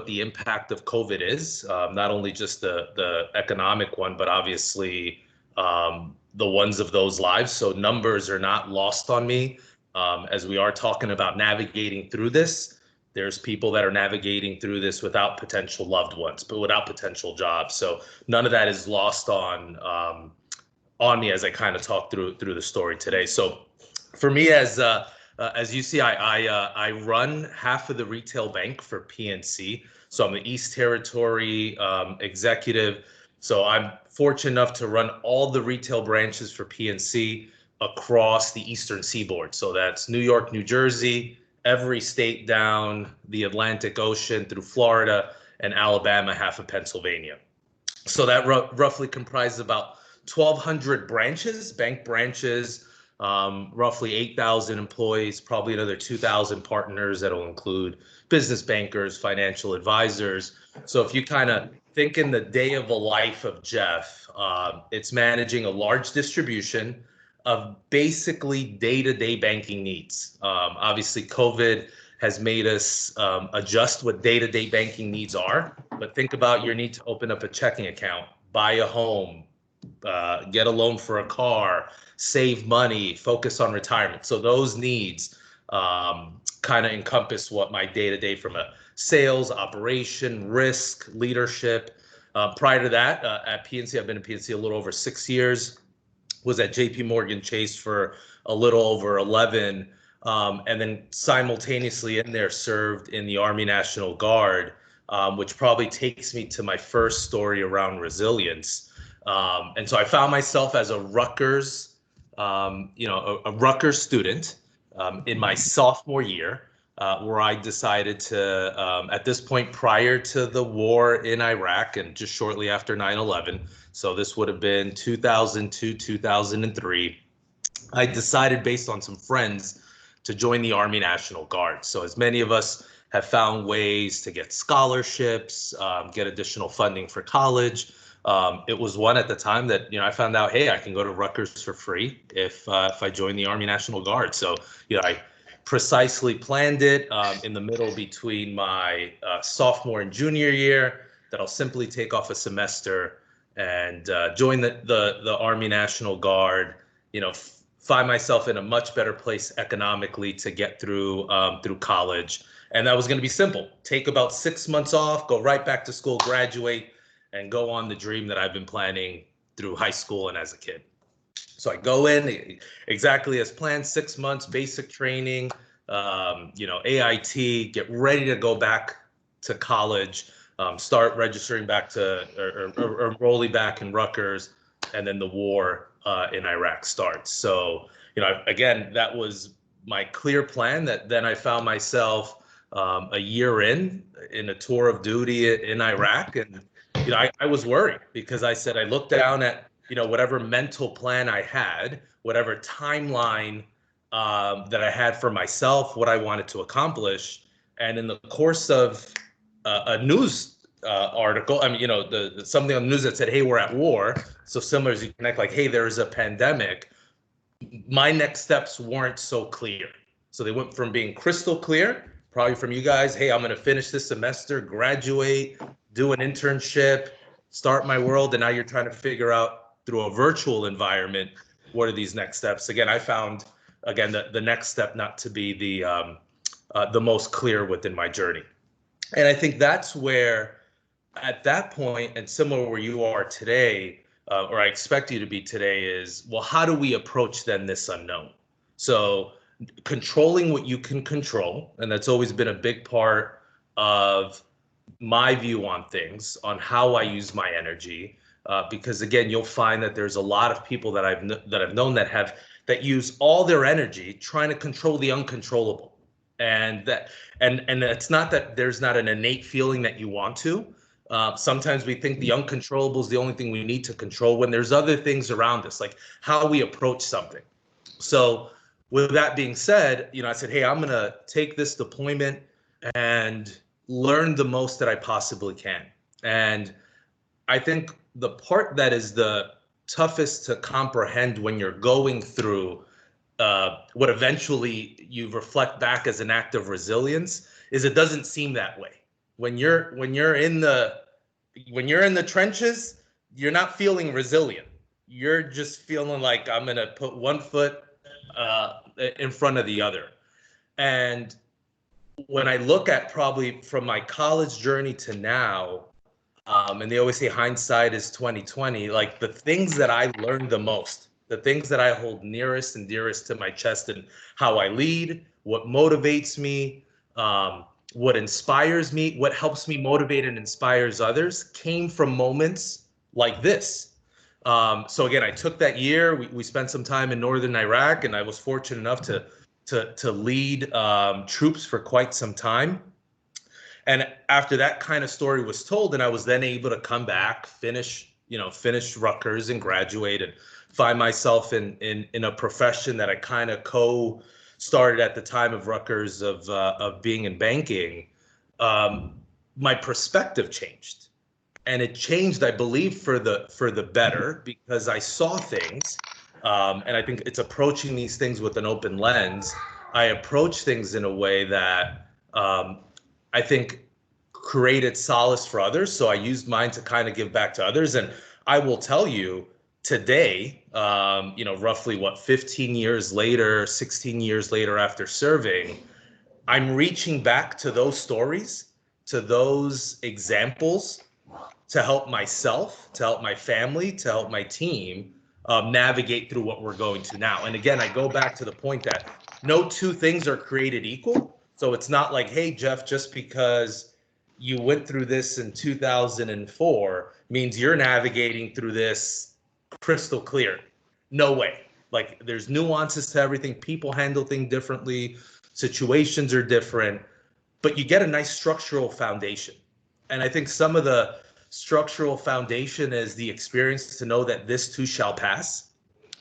what the impact of COVID is, not only just the economic one, but obviously the ones of those lives. So numbers are not lost on me. As we are talking about navigating through this, there's people that are navigating through this without potential loved ones, but without potential jobs. So none of that is lost on me as I kind of talk through the story today. So for me, as you see, I run half of the retail bank for PNC. So I'm the East Territory executive. So I'm fortunate enough to run all the retail branches for PNC across the Eastern Seaboard. So that's New York, New Jersey, every state down the Atlantic Ocean through Florida and Alabama, half of Pennsylvania. So that roughly comprises about 1,200 branches, bank branches, roughly 8,000 employees, probably another 2,000 partners that'll include business bankers, financial advisors. So if you kind of think in the day of a life of Jeff, it's managing a large distribution of basically day-to-day banking needs. Obviously, COVID has made us adjust what day-to-day banking needs are, but think about your need to open up a checking account, buy a home, get a loan for a car, save money, focus on retirement. So those needs kind of encompass what my day-to-day from a sales, operation, risk, leadership. Prior to that, at PNC, I've been at PNC a little over 6 years, was at JP Morgan Chase for a little over 11, and then simultaneously in there served in the Army National Guard, which probably takes me to my first story around resilience. And so I found myself as a Rutgers, a Rutgers student in my sophomore year, where I decided to, at this point prior to the war in Iraq and just shortly after 9/11, so this would have been 2002, 2003, I decided based on some friends to join the Army National Guard. So as many of us have found ways to get scholarships, get additional funding for college, it was one at the time that, I found out, hey, I can go to Rutgers for free if I join the Army National Guard. So, I precisely planned it in the middle between my sophomore and junior year that I'll simply take off a semester and join the Army National Guard, find myself in a much better place economically to get through college. And that was going to be simple. Take about 6 months off, go right back to school, graduate, and go on the dream that I've been planning through high school and as a kid. So I go in exactly as planned, 6 months, basic training, AIT, get ready to go back to college, start registering back to or enrolling back in Rutgers, and then the war in Iraq starts. So, again, that was my clear plan. That then I found myself a year in a tour of duty in Iraq, and I was worried because I said I looked down at whatever mental plan I had, whatever timeline that I had for myself, what I wanted to accomplish, and in the course of a news article, something on the news that said, "Hey, we're at war." So similar as you connect, like, "Hey, there's a pandemic." My next steps weren't so clear. So they went from being crystal clear, probably from you guys, "Hey, I'm going to finish this semester, graduate, do an internship, start my world," and now you're trying to figure out through a virtual environment, what are these next steps? Again, I found, the next step not to be the most clear within my journey. And I think that's where, at that point, and similar where you are today, or I expect you to be today, is, well, how do we approach then this unknown? So controlling what you can control, and that's always been a big part of my view on things, on how I use my energy, because again, you'll find that there's a lot of people that I've known that use all their energy trying to control the uncontrollable, and it's not that there's not an innate feeling that you want to. Sometimes we think the uncontrollable is the only thing we need to control when there's other things around us, like how we approach something. So with that being said, I said, hey, I'm going to take this deployment and learn the most that I possibly can. And I think the part that is the toughest to comprehend when you're going through what eventually you reflect back as an act of resilience is it doesn't seem that way. When you're in the trenches, you're not feeling resilient. You're just feeling like I'm gonna put one foot in front of the other. And when I look at probably from my college journey to now, and they always say hindsight is 2020. Like the things that I learned the most, the things that I hold nearest and dearest to my chest, and how I lead, what motivates me, what inspires me, what helps me motivate and inspires others, came from moments like this. So again, I took that year. We spent some time in northern Iraq, and I was fortunate enough to lead troops for quite some time. And after that kind of story was told, and I was then able to come back, finish Rutgers and graduate, and find myself in a profession that I kind of started at the time of Rutgers of being in banking. My perspective changed, and it changed, I believe, for the better, because I saw things, and I think it's approaching these things with an open lens. I approach things in a way that I think created solace for others. So I used mine to kind of give back to others. And I will tell you today, roughly 15 years later, 16 years later after serving, I'm reaching back to those stories, to those examples, to help myself, to help my family, to help my team navigate through what we're going to now. And again, I go back to the point that no two things are created equal. So it's not like, hey, Jeff, just because you went through this in 2004 means you're navigating through this crystal clear. No way. Like there's nuances to everything. People handle things differently. Situations are different, but you get a nice structural foundation. And I think some of the structural foundation is the experience to know that this too shall pass.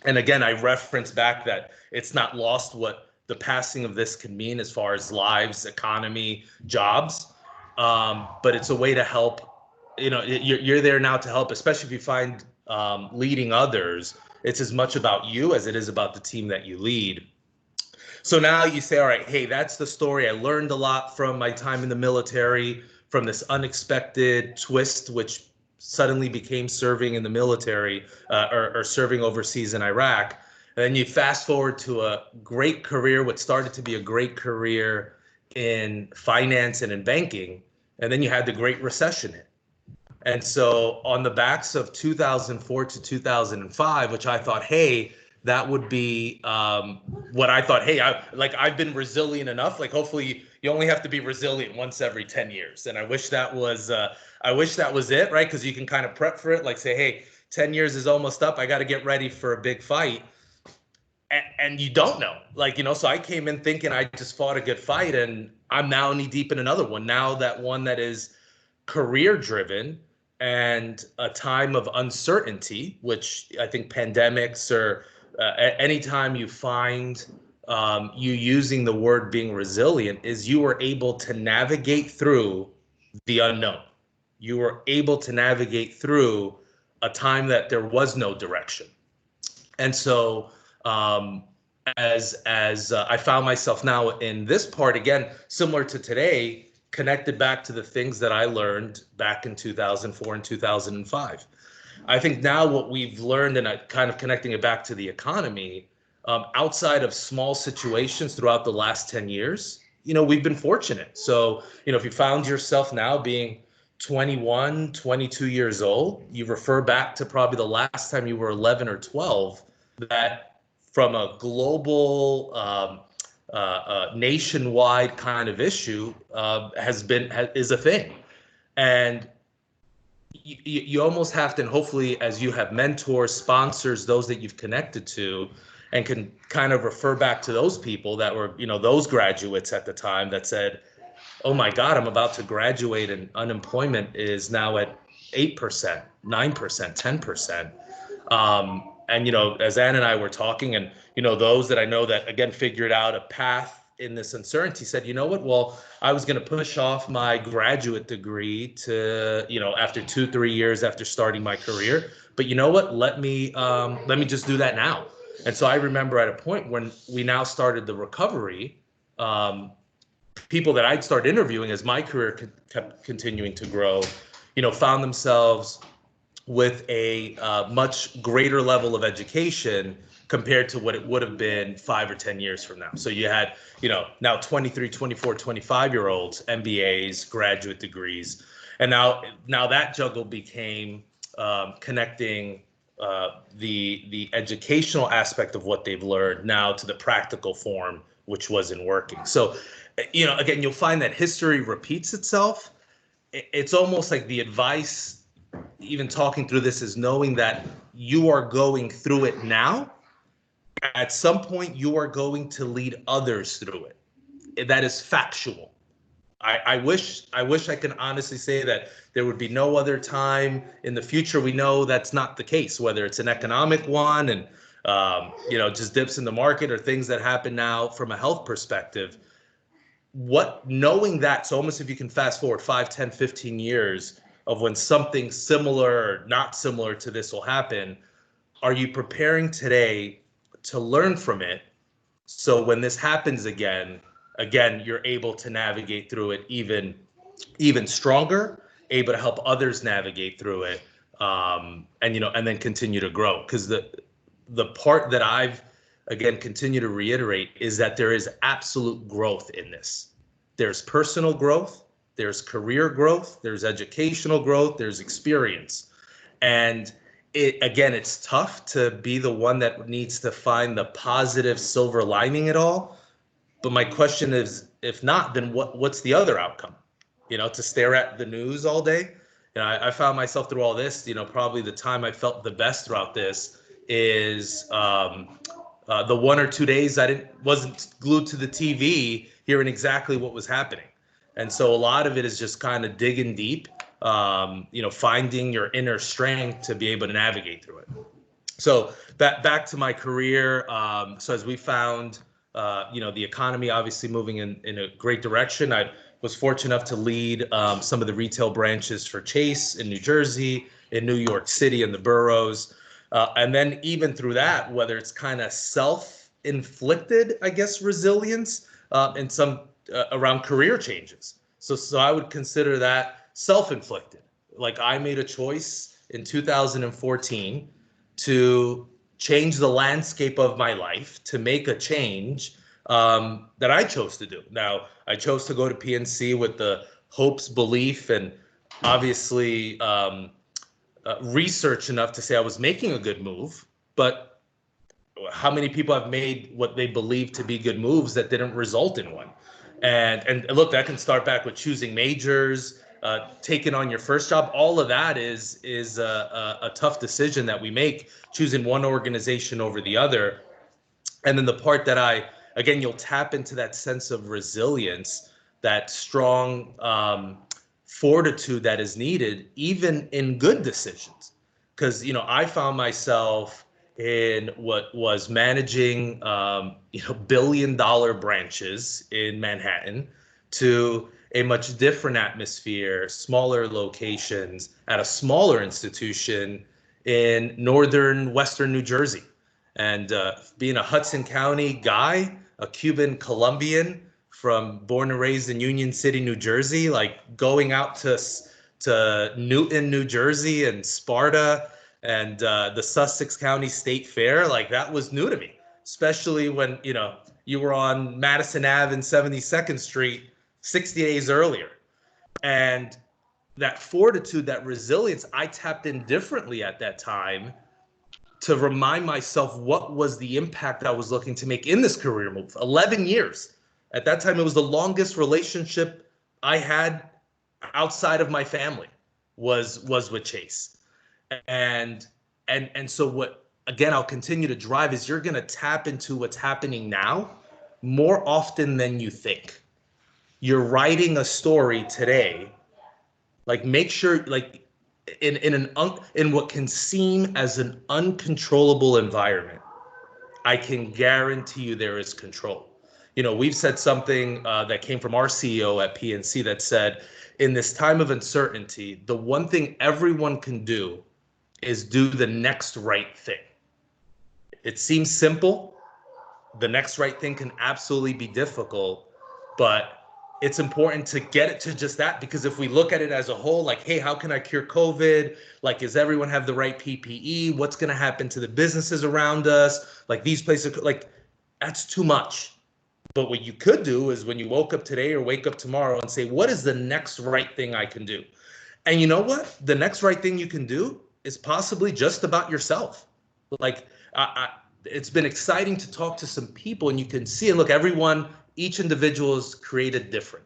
And again, I reference back that it's not lost what the passing of this can mean as far as lives, economy, jobs. But it's a way to help. You're there now to help, especially if you find leading others. It's as much about you as it is about the team that you lead. So now you say, all right, hey, that's the story. I learned a lot from my time in the military, from this unexpected twist, which suddenly became serving in the military or serving overseas in Iraq. And then you fast forward to a great career, what started to be a great career in finance and in banking. And then you had the Great Recession hit. And so on the backs of 2004 to 2005, which I thought, hey, that would be what I thought. Hey, I've been resilient enough. Like hopefully you only have to be resilient once every 10 years. And I wish that was it, right? Because you can kind of prep for it. Like say, hey, 10 years is almost up. I got to get ready for a big fight. And you don't know, so I came in thinking I just fought a good fight, and I'm now knee deep in another one. Now that one that is career driven and a time of uncertainty, which I think pandemics or anytime you find you using the word being resilient is you were able to navigate through the unknown. You were able to navigate through a time that there was no direction. And so as I found myself now in this part, again, similar to today, connected back to the things that I learned back in 2004 and 2005. I think now what we've learned, and kind of connecting it back to the economy, outside of small situations throughout the last 10 years, we've been fortunate. So, if you found yourself now being 21, 22 years old, you refer back to probably the last time you were 11 or 12, that from a global, nationwide kind of issue is a thing. And you almost have to, and hopefully as you have mentors, sponsors, those that you've connected to, and can kind of refer back to those people that were, those graduates at the time that said, oh my God, I'm about to graduate and unemployment is now at 8%, 9%, 10%. And, as Ann and I were talking, and, those that I know that, again, figured out a path in this uncertainty said, you know what, well, I was going to push off my graduate degree to, after 2-3 years after starting my career. But you know what, let me just do that now. And so I remember at a point when we now started the recovery, people that I'd start interviewing as my career kept continuing to grow, found themselves with a much greater level of education compared to what it would have been 5 or 10 years from now. So you had, now 23, 24, 25-year-olds, MBAs, graduate degrees. And now that juggle became connecting the educational aspect of what they've learned now to the practical form, which wasn't working. So, again, you'll find that history repeats itself. It's almost like the advice, even talking through this, is knowing that you are going through it now. At some point, you are going to lead others through it. That is factual. I wish I can honestly say that there would be no other time in the future. We know that's not the case, whether it's an economic one and just dips in the market or things that happen now from a health perspective. Knowing that, so almost if you can fast forward 5, 10, 15 years of when something similar or not similar to this will happen, are you preparing today to learn from it? So when this happens again, you're able to navigate through it even stronger, able to help others navigate through it, and then continue to grow. Because the part that I've, again, continue to reiterate is that there is absolute growth in this. There's personal growth, there's career growth, there's educational growth, there's experience. And it's tough to be the one that needs to find the positive silver lining it all. But my question is, if not, then what's the other outcome? To stare at the news all day? I found myself through all this, probably the time I felt the best throughout this is the 1 or 2 days I wasn't glued to the TV, hearing exactly what was happening. And so a lot of it is just kind of digging deep, finding your inner strength to be able to navigate through it. So back to my career. So as we found, the economy obviously moving in a great direction, I was fortunate enough to lead some of the retail branches for Chase in New Jersey, in New York City, and the boroughs. And then even through that, whether it's kind of self-inflicted, I guess, resilience, and some around career changes. So I would consider that self-inflicted. Like, I made a choice in 2014 to change the landscape of my life, to make a change that I chose to do. Now, I chose to go to PNC with the hopes, belief, and obviously research enough to say I was making a good move. But how many people have made what they believe to be good moves that didn't result in one? And look, that can start back with choosing majors, taking on your first job. All of that is a tough decision that we make, choosing one organization over the other. And then the part that you'll tap into that sense of resilience, that strong fortitude that is needed, even in good decisions. Because, I found myself in what was managing, billion-dollar branches in Manhattan to a much different atmosphere, smaller locations at a smaller institution in northern Western New Jersey. And being a Hudson County guy, a Cuban Colombian born and raised in Union City, New Jersey, like going out to Newton, New Jersey, and Sparta, and the Sussex County State Fair, like, that was new to me, especially when you were on Madison Ave and 72nd Street 60 days earlier. And that fortitude, that resilience, I tapped in differently at that time to remind myself what was the impact I was looking to make in this career move. 11 years. At that time, it was the longest relationship I had outside of my family was with Chase. And so what, again, I'll continue to drive is you're going to tap into what's happening now more often than you think. You're writing a story today. Like, make sure, like, in what can seem as an uncontrollable environment, I can guarantee you there is control. We've said something that came from our CEO at PNC that said, in this time of uncertainty, the one thing everyone can do is do the next right thing. It seems simple. The next right thing can absolutely be difficult, but it's important to get it to just that, because if we look at it as a whole, like, hey, how can I cure COVID? Like, does everyone have the right PPE? What's going to happen to the businesses around us? Like, these places, like, that's too much. But what you could do is when you woke up today or wake up tomorrow and say, what is the next right thing I can do? And you know what? The next right thing you can do is possibly just about yourself. Like, it's been exciting to talk to some people, and you can see, and look, everyone, each individual is created different.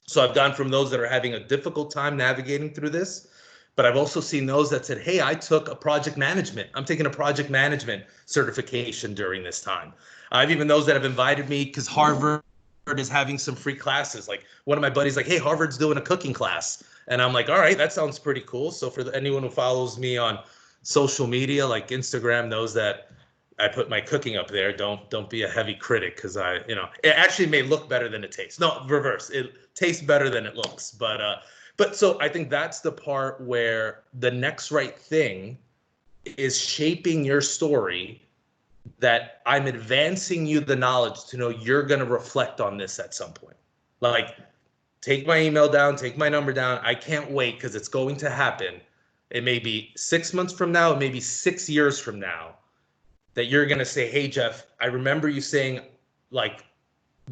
So I've gone from those that are having a difficult time navigating through this, but I've also seen those that said, hey, I'm taking a project management certification during this time. I've even those that have invited me because Harvard is having some free classes. Like, one of my buddies, like, hey, Harvard's doing a cooking class. And I'm like, all right, that sounds pretty cool. So for anyone who follows me on social media, like Instagram, knows that I put my cooking up there. Don't be a heavy critic, because it actually may look better than it tastes. No, reverse. It tastes better than it looks. But so I think that's the part where the next right thing is shaping your story, that I'm advancing you the knowledge to know you're going to reflect on this at some point. Like, take my email down, take my number down. I can't wait, because it's going to happen. It may be 6 months from now, it may be 6 years from now, that you're going to say, hey, Jeff, I remember you saying, like,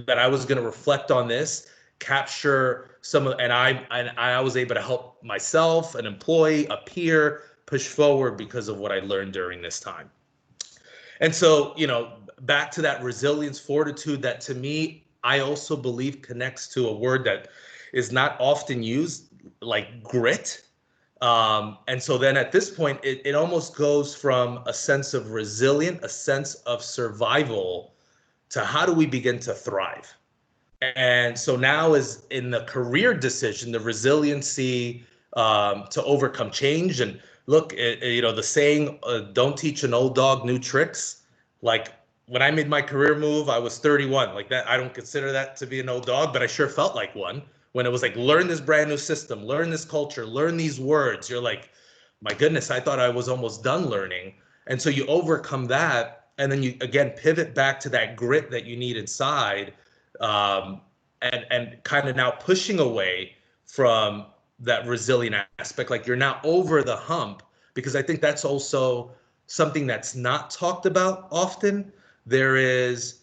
that I was going to reflect on this, capture some of, and I was able to help myself, an employee, a peer, push forward because of what I learned during this time. And so, back to that resilience, fortitude, that to me, I also believe connects to a word that is not often used, like grit. And so then at this point, it almost goes from a sense of resilient, a sense of survival, to how do we begin to thrive? And so now is in the career decision, the resiliency to overcome change. And look, the saying, don't teach an old dog new tricks. Like, when I made my career move, I was 31. Like, that, I don't consider that to be an old dog, but I sure felt like one. When it was like, learn this brand new system, learn this culture, learn these words. You're like, my goodness, I thought I was almost done learning. And so you overcome that, and then you again pivot back to that grit that you need inside, and kind of now pushing away from that resilient aspect. Like, you're now over the hump, because I think that's also something that's not talked about often. There is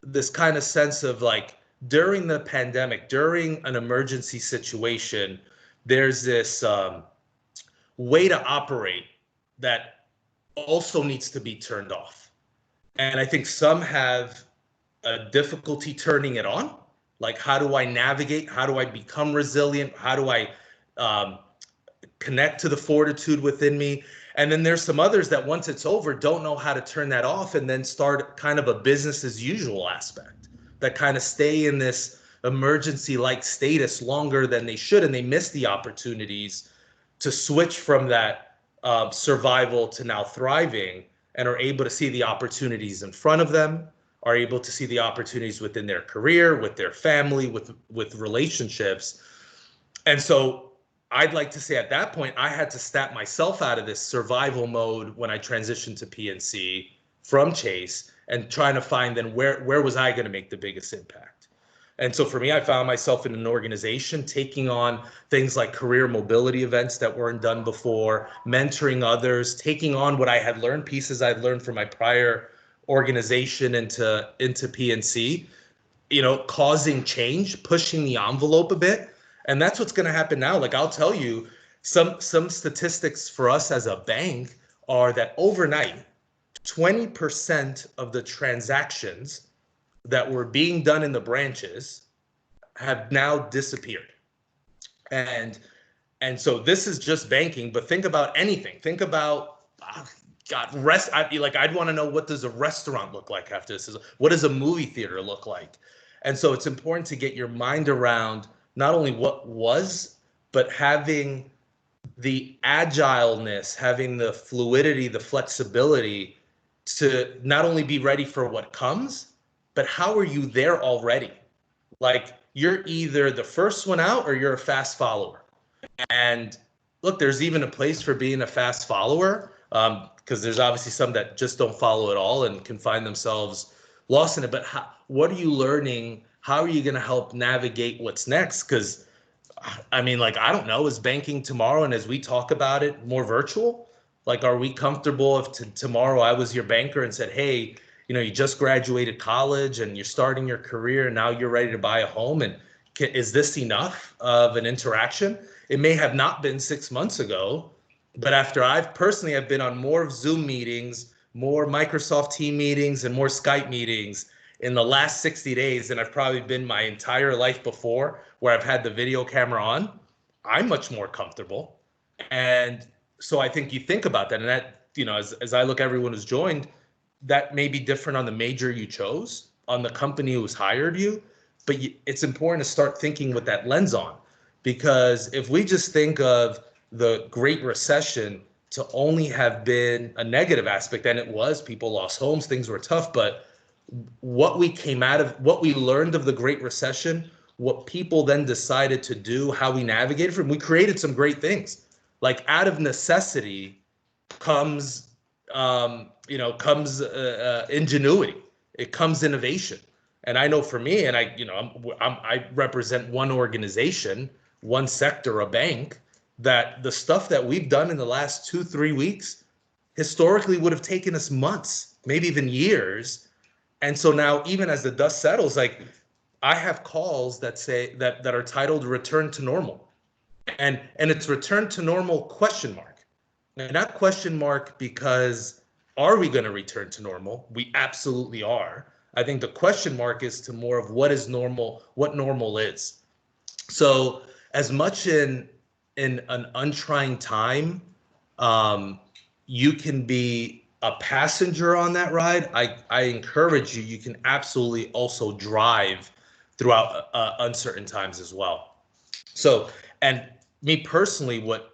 this kind of sense of, like, during the pandemic, during an emergency situation, there's this way to operate that also needs to be turned off. And I think some have a difficulty turning it on. Like, how do I navigate? How do I become resilient? How do I connect to the fortitude within me? And then there's some others that once it's over, don't know how to turn that off, and then start kind of a business as usual aspect, that kind of stay in this emergency-like status longer than they should, and they miss the opportunities to switch from that survival to now thriving, and are able to see the opportunities in front of them, are able to see the opportunities within their career, with their family, with relationships. And so I'd like to say at that point, I had to snap myself out of this survival mode when I transitioned to PNC from Chase, and trying to find then where was I going to make the biggest impact. And so for me, I found myself in an organization taking on things like career mobility events that weren't done before, mentoring others, taking on what I had learned, pieces I'd learned from my prior organization into PNC, causing change, pushing the envelope a bit. And that's what's going to happen now. Like, I'll tell you, some statistics for us as a bank are that overnight, 20% of the transactions that were being done in the branches have now disappeared. And so this is just banking, but think about anything. Think about, I'd want to know, what does a restaurant look like after this? What does a movie theater look like? And so it's important to get your mind around not only what was, but having the agileness, having the fluidity, the flexibility to not only be ready for what comes, but how are you there already? Like, you're either the first one out or you're a fast follower. And look, there's even a place for being a fast follower, because there's obviously some that just don't follow at all and can find themselves lost in it. But what are you learning how are you going to help navigate what's next? Because I mean, like, I don't know, is banking tomorrow, and as we talk about it, more virtual? Like, are we comfortable if tomorrow I was your banker and said, hey, you just graduated college and you're starting your career and now you're ready to buy a home, and is this enough of an interaction? It may have not been 6 months ago, but after I've personally have been on more Zoom meetings, more Microsoft Team meetings, and more Skype meetings in the last 60 days than I've probably been my entire life before, where I've had the video camera on, I'm much more comfortable. And so I think you think about that, and that, as I look at everyone who's joined, that may be different on the major you chose, on the company who's hired you, but it's important to start thinking with that lens on, because if we just think of the Great Recession to only have been a negative aspect, and it was, people lost homes, things were tough, but what we learned of the Great Recession, what people then decided to do, how we navigated from, we created some great things. Like, out of necessity comes, ingenuity. It comes innovation. And I know for me, and I represent one organization, one sector, a bank, that the stuff that we've done in the last 2, 3 weeks historically would have taken us months, maybe even years. And so now, even as the dust settles, like, I have calls that say that are titled "Return to Normal," and it's "Return to Normal?" ? And not question mark because are we going to return to normal? We absolutely are. I think the question mark is to more of what is normal, what normal is. So as much in an untrying time, you can be a passenger on that ride. I encourage you. You can absolutely also drive throughout uncertain times as well. So, and me personally, what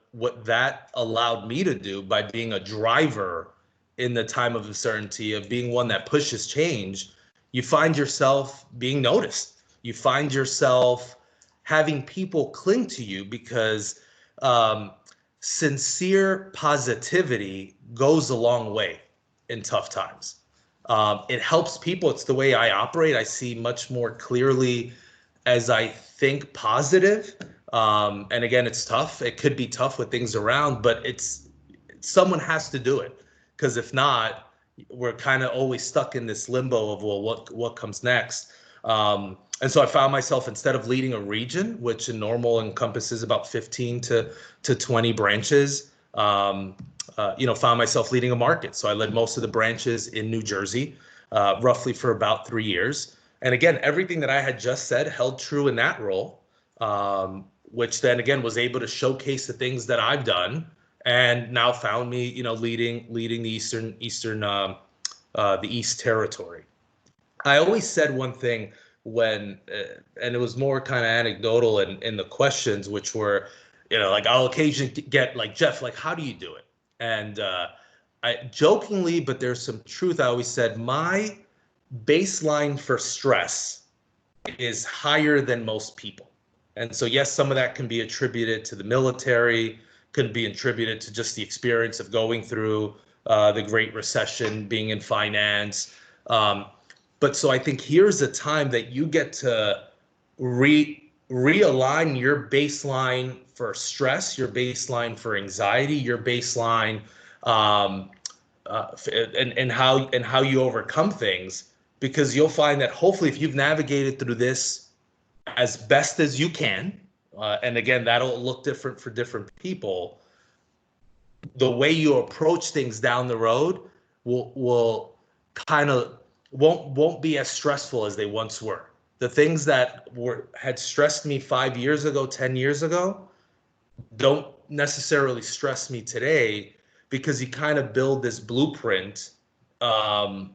that allowed me to do by being a driver in the time of uncertainty, of being one that pushes change, you find yourself being noticed. You find yourself having people cling to you because sincere positivity goes a long way in tough times. It helps people. It's the way I operate. I see much more clearly as I think positive. And again, it's tough. It could be tough with things around, but someone has to do it, because if not, we're kind of always stuck in this limbo of, well, what comes next? And so I found myself, instead of leading a region, which in normal encompasses about 15 to 20 branches, found myself leading a market. So I led most of the branches in New Jersey, roughly for about 3 years. And again, everything that I had just said held true in that role, which then again was able to showcase the things that I've done, and now found me, leading the East Territory. I always said one thing when, and it was more kind of anecdotal in the questions, which were, like, I'll occasionally get like, Jeff, like, how do you do it? And I jokingly, but there's some truth, I always said my baseline for stress is higher than most people. And so, yes, some of that can be attributed to the military, could be attributed to just the experience of going through the Great Recession, being in finance. But so I think here's a time that you get to realign your baseline for stress, your baseline for anxiety, your baseline, and how you overcome things, because you'll find that hopefully if you've navigated through this as best as you can, and again, that'll look different for different people, the way you approach things down the road will kind of won't be as stressful as they once were. The things that had stressed me 5 years ago, 10 years ago, don't necessarily stress me today, because you kind of build this blueprint on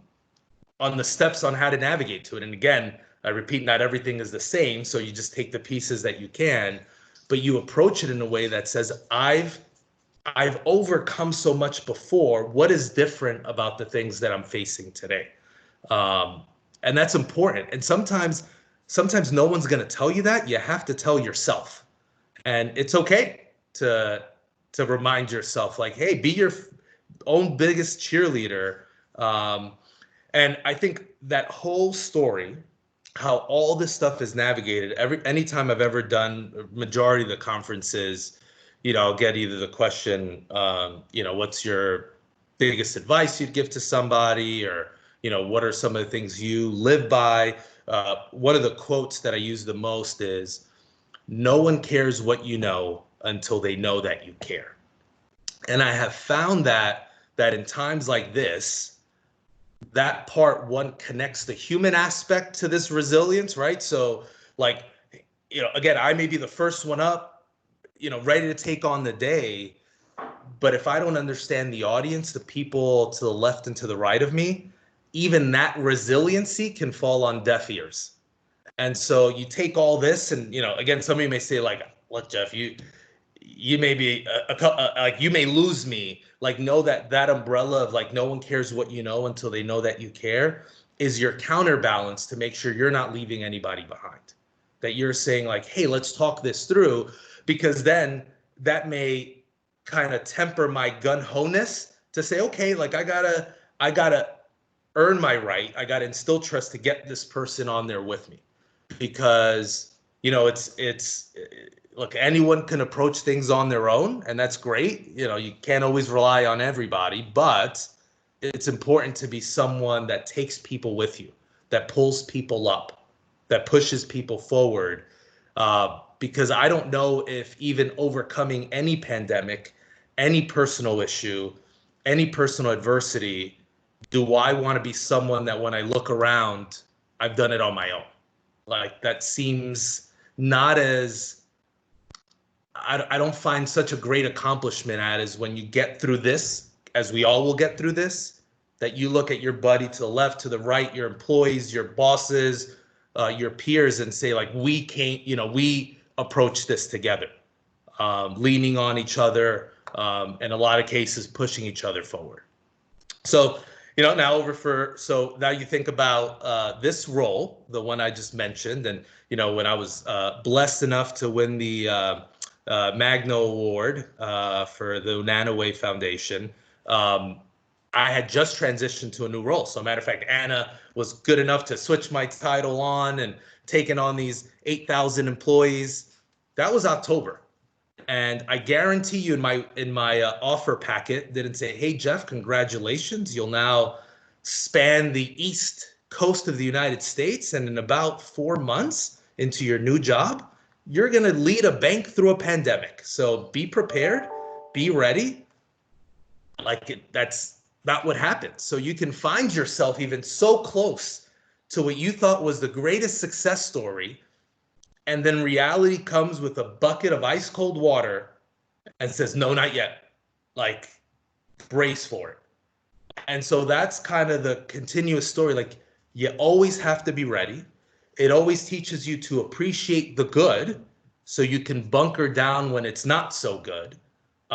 the steps on how to navigate to it. And again, I repeat, not everything is the same, so you just take the pieces that you can, but you approach it in a way that says, I've overcome so much before. What is different about the things that I'm facing today? And that's important. And sometimes no one's going to tell you that. You have to tell yourself. And it's okay to remind yourself, like, hey, be your own biggest cheerleader. And I think that whole story how all this stuff is navigated. Anytime I've ever done majority of the conferences, I'll get either the question, what's your biggest advice you'd give to somebody, or what are some of the things you live by. One of the quotes that I use the most is, "No one cares what you know until they know that you care." And I have found that in times like this, that part one connects the human aspect to this resilience, right? So, like, again, I may be the first one up, ready to take on the day, but if I don't understand the audience, the people to the left and to the right of me, even that resiliency can fall on deaf ears. And so you take all this, and again, some of you may say, like, "Look, Jeff, you may be like, you may lose me." Like, know that umbrella of, like, no one cares what you know until they know that you care, is your counterbalance to make sure you're not leaving anybody behind. That you're saying, like, "Hey, let's talk this through," because then that may kind of temper my gun-ho-ness to say, "Okay, like, I gotta earn my right. I gotta instill trust to get this person on there with me," because it's look, anyone can approach things on their own, and that's great. You can't always rely on everybody, but it's important to be someone that takes people with you, that pulls people up, that pushes people forward. Because I don't know if even overcoming any pandemic, any personal issue, any personal adversity, do I want to be someone that when I look around, I've done it on my own. Like, that seems not as, I don't find such a great accomplishment at, is when you get through this, as we all will get through this, that you look at your buddy to the left, to the right, your employees, your bosses, your peers, and say, like, we can't, we approach this together, leaning on each other, in a lot of cases, pushing each other forward. So, now so now you think about this role, the one I just mentioned, and when I was blessed enough to win the Magno Award for the Nanowave Foundation, I had just transitioned to a new role. So, matter of fact, Anna was good enough to switch my title on and taking on these 8,000 employees. That was October. And I guarantee you, in my offer packet, didn't say, "Hey, Jeff, congratulations. You'll now span the East Coast of the United States, and in about 4 months into your new job, you're going to lead a bank through a pandemic. So be prepared, be ready." That's not what happened. So you can find yourself even so close to what you thought was the greatest success story, and then reality comes with a bucket of ice cold water and says, "No, not yet." Like, brace for it. And so that's kind of the continuous story. Like, you always have to be ready. It always teaches you to appreciate the good so you can bunker down when it's not so good.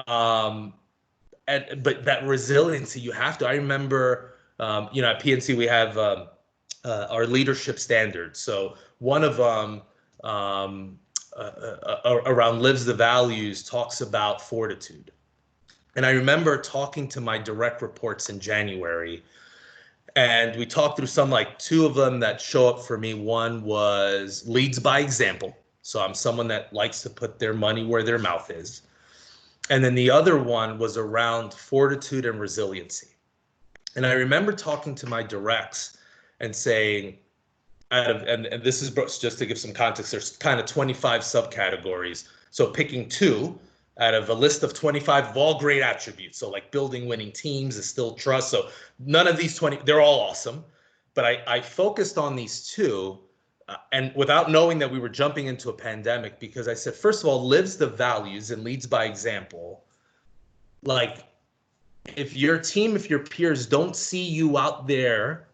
But that resiliency, you have to. I remember, at PNC we have our leadership standards. So one of them, around lives the values, talks about fortitude. And I remember talking to my direct reports in January, and we talked through some, like, two of them that show up for me. One was leads by example. So I'm someone that likes to put their money where their mouth is. And then the other one was around fortitude and resiliency. And I remember talking to my directs and saying, and this is just to give some context, there's kind of 25 subcategories. So picking two out of a list of 25 of all great attributes. So, like, building winning teams, instill trust. So none of these 20, they're all awesome. But I focused on these two, and without knowing that we were jumping into a pandemic, because I said, first of all, lives the values and leads by example. Like, if your team, if your peers don't see you out there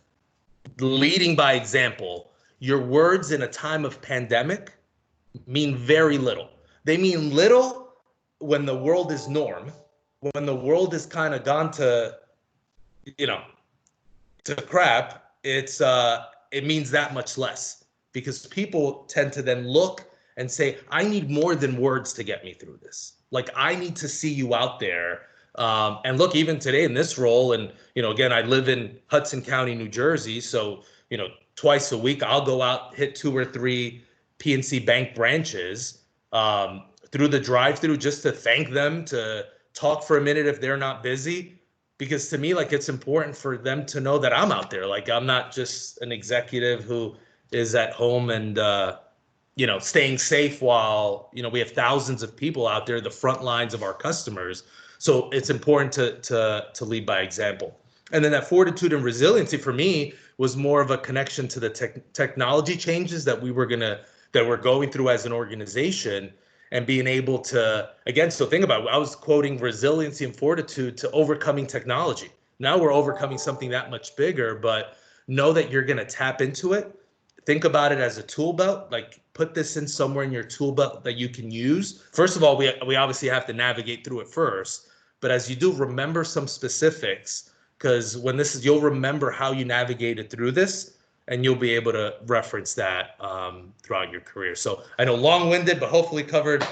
leading by example, your words in a time of pandemic mean very little. They mean little when the world is norm. When the world has kind of gone to, to crap, it means that much less, because people tend to then look and say, "I need more than words to get me through this. Like, I need to see you out there." And look, even today in this role, and again, I live in Hudson County, New Jersey, so twice a week, I'll go out, hit 2 or 3 PNC Bank branches through the drive-through just to thank them, to talk for a minute if they're not busy. Because to me, like, it's important for them to know that I'm out there. Like, I'm not just an executive who is at home and staying safe while, we have thousands of people out there, the front lines of our customers. So it's important to lead by example. And then that fortitude and resiliency for me was more of a connection to the technology changes that we're going through as an organization, and being able to, again, so think about it, I was quoting resiliency and fortitude to overcoming technology. Now we're overcoming something that much bigger, but know that you're going to tap into it. Think about it as a tool belt. Like, put this in somewhere in your tool belt that you can use. First of all, we obviously have to navigate through it first, but as you do, remember some specifics, because when you'll remember how you navigated through this, and you'll be able to reference that throughout your career. So I know long-winded, but hopefully covered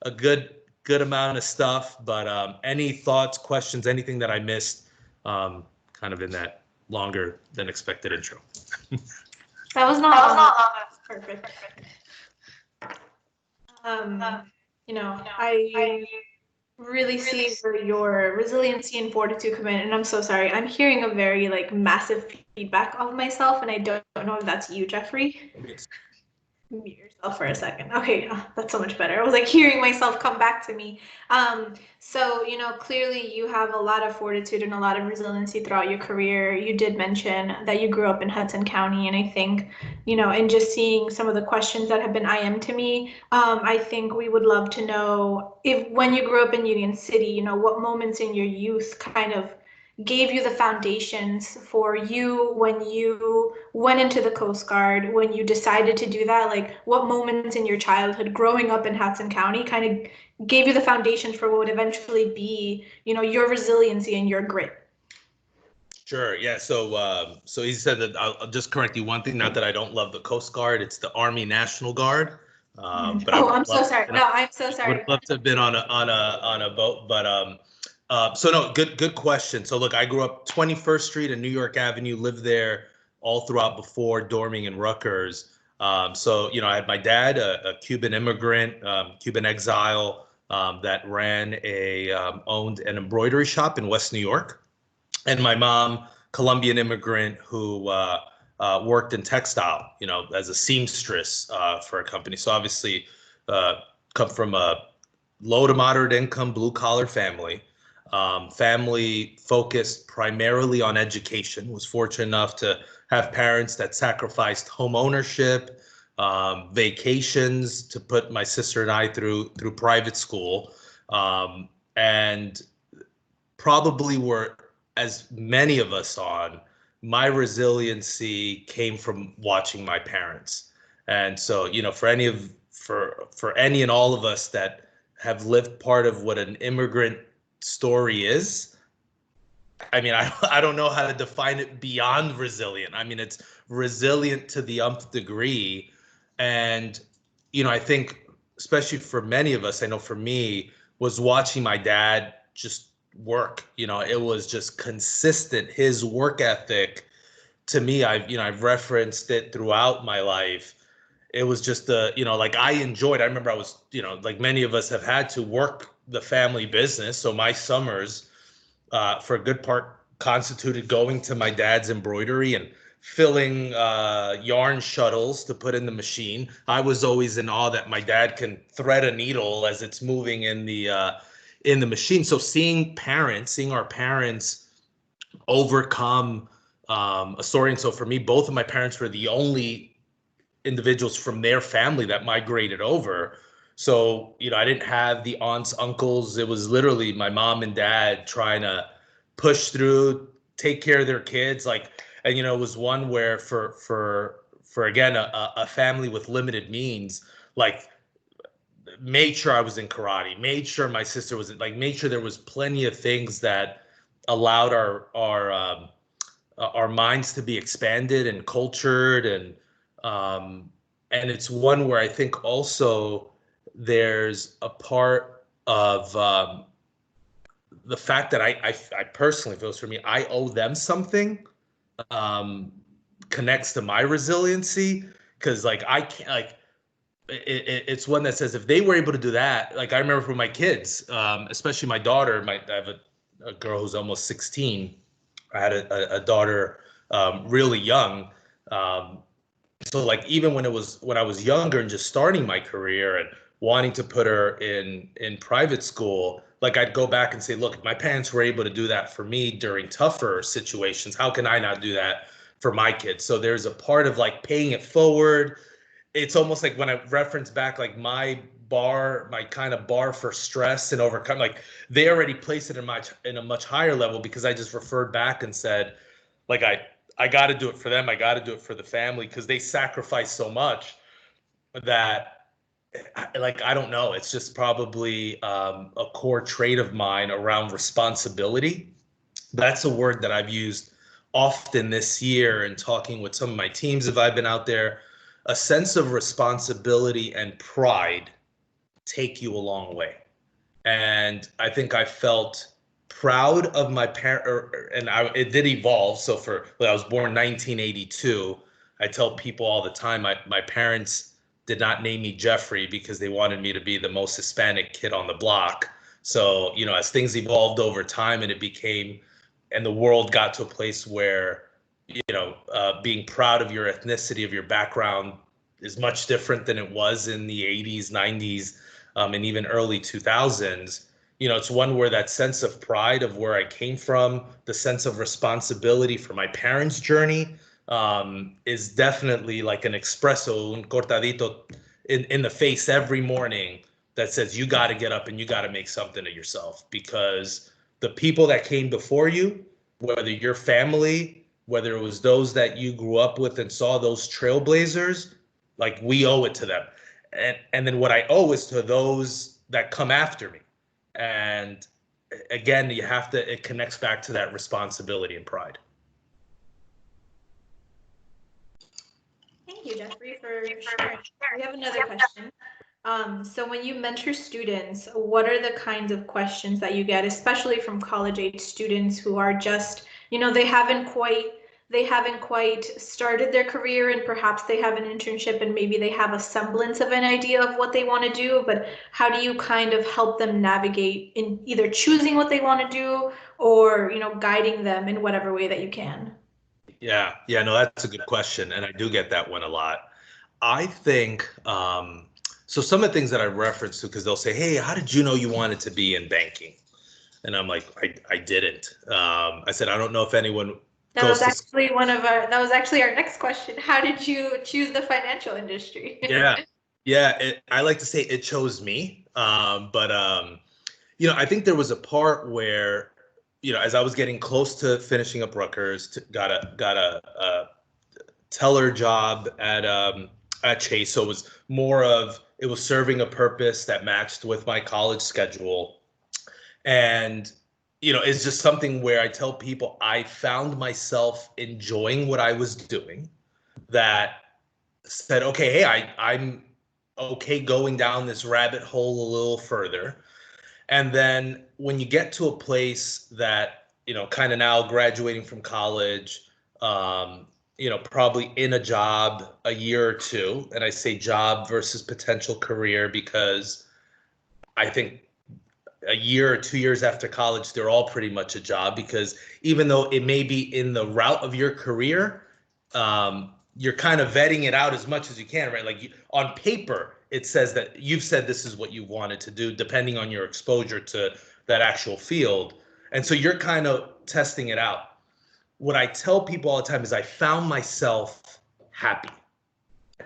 a good amount of stuff. But any thoughts, questions, anything that I missed, kind of in that longer than expected intro? That was not long. That's perfect. I really see where your resiliency and fortitude come in, and I'm so sorry. I'm hearing a very massive feedback of myself, and I don't know if that's you, Jeffrey. Yes. Mute yourself for a second. Okay, that's so much better. I was hearing myself come back to me. So clearly you have a lot of fortitude and a lot of resiliency throughout your career. You did mention that you grew up in Hudson County, and I think, and just seeing some of the questions that have been IM to me, I think we would love to know, if when you grew up in Union City, what moments in your youth kind of gave you the foundations for you when you went into the Coast Guard, when you decided to do that. What moments in your childhood growing up in Hudson County kind of gave you the foundations for what would eventually be, your resiliency and your grit? Sure. Yeah. So he said that, I'll just correct you one thing. Not that I don't love the Coast Guard; it's the Army National Guard. But I'm so sorry. No, I'm so sorry. Would love to have been on a boat, but so no, good question. So look, I grew up 21st Street and New York Avenue, lived there all throughout before dorming in Rutgers. So I had my dad, a Cuban immigrant, Cuban exile, that owned an embroidery shop in West New York, and my mom, Colombian immigrant who worked in textile, as a seamstress for a company. So obviously, come from a low to moderate income, blue collar family. Family focused primarily on education. Was fortunate enough to have parents that sacrificed home ownership, vacations to put my sister and I through private school, and probably were, as many of us on, my resiliency came from watching my parents. And so, for any and all of us that have lived part of what an immigrant story is, I mean, I don't know how to define it beyond resilient. I mean, it's resilient to the nth degree. And, I think, especially for many of us, I know for me, was watching my dad just work. It was just consistent. His work ethic, to me, I've referenced it throughout my life. It was just I enjoyed. I remember I was, like many of us have had to work the family business. So my summers, for a good part, constituted going to my dad's embroidery and filling yarn shuttles to put in the machine. I was always in awe that my dad can thread a needle as it's moving in the machine. So seeing our parents overcome a story. And so for me, both of my parents were the only individuals from their family that migrated over. So, I didn't have the aunts, uncles. It was literally my mom and dad trying to push through, take care of their kids. And it was one where for again, a family with limited means, made sure I was in karate, made sure my sister was made sure there was plenty of things that allowed our minds to be expanded and cultured. And it's one where I think also there's a part of the fact that I personally feels for me, I owe them something, connects to my resiliency, because like I can't like it's one that says if they were able to do that, like I remember for my kids, especially my daughter, I have a girl who's almost 16. I had a daughter really young. Um, so like even when I was younger and just starting my career and wanting to put her in private school, like I'd go back and say, look, if my parents were able to do that for me during tougher situations, how can I not do that for my kids? So there's a part of like paying it forward. It's almost like when I reference back like my kind of bar for stress and overcome, like they already placed it in a much higher level, because I just referred back and said, like I got to do it for them. I got to do it for the family, because they sacrifice so much that, like, I don't know. It's just probably a core trait of mine around responsibility. That's a word that I've used often this year in talking with some of my teams if I've been out there. A sense of responsibility and pride take you a long way. And I think I felt proud of my parent, and it did evolve. So I was born 1982. I tell people all the time, my parents did not name me Jeffrey because they wanted me to be the most Hispanic kid on the block. So, as things evolved over time and and the world got to a place where, being proud of your ethnicity, of your background is much different than it was in the 80s, 90s, and even early 2000s. It's one where that sense of pride of where I came from, the sense of responsibility for my parents' journey, is definitely like an espresso, un cortadito in the face every morning that says you got to get up and you got to make something of yourself, because the people that came before you, whether your family, whether it was those that you grew up with and saw those trailblazers, like we owe it to them. And then what I owe is to those that come after me. And again, it connects back to that responsibility and pride. Thank you, Jeffrey, for sharing. We have another question. So when you mentor students, what are the kinds of questions that you get, especially from college age students who are just, they haven't quite started their career, and perhaps they have an internship and maybe they have a semblance of an idea of what they want to do, but how do you kind of help them navigate in either choosing what they want to do or, guiding them in whatever way that you can? Yeah, no, that's a good question, and I do get that one a lot. I think so. Some of the things that I reference to, because they'll say, "Hey, how did you know you wanted to be in banking?" And I'm like, I didn't. I said, I don't know if anyone That was actually that was actually our next question. How did you choose the financial industry? Yeah. I like to say it chose me. But I think there was a part where, as I was getting close to finishing up Rutgers, got a teller job at Chase. So it was serving a purpose that matched with my college schedule. And, it's just something where I tell people I found myself enjoying what I was doing, that said, okay, hey, I'm okay going down this rabbit hole a little further. And then when you get to a place that, kind of now graduating from college, probably in a job a year or two, and I say job versus potential career, because I think a year or 2 years after college, they're all pretty much a job, because even though it may be in the route of your career, you're kind of vetting it out as much as you can, right? Like on paper, it says that you've said this is what you wanted to do, depending on your exposure to that actual field. And so you're kind of testing it out. What I tell people all the time is I found myself happy.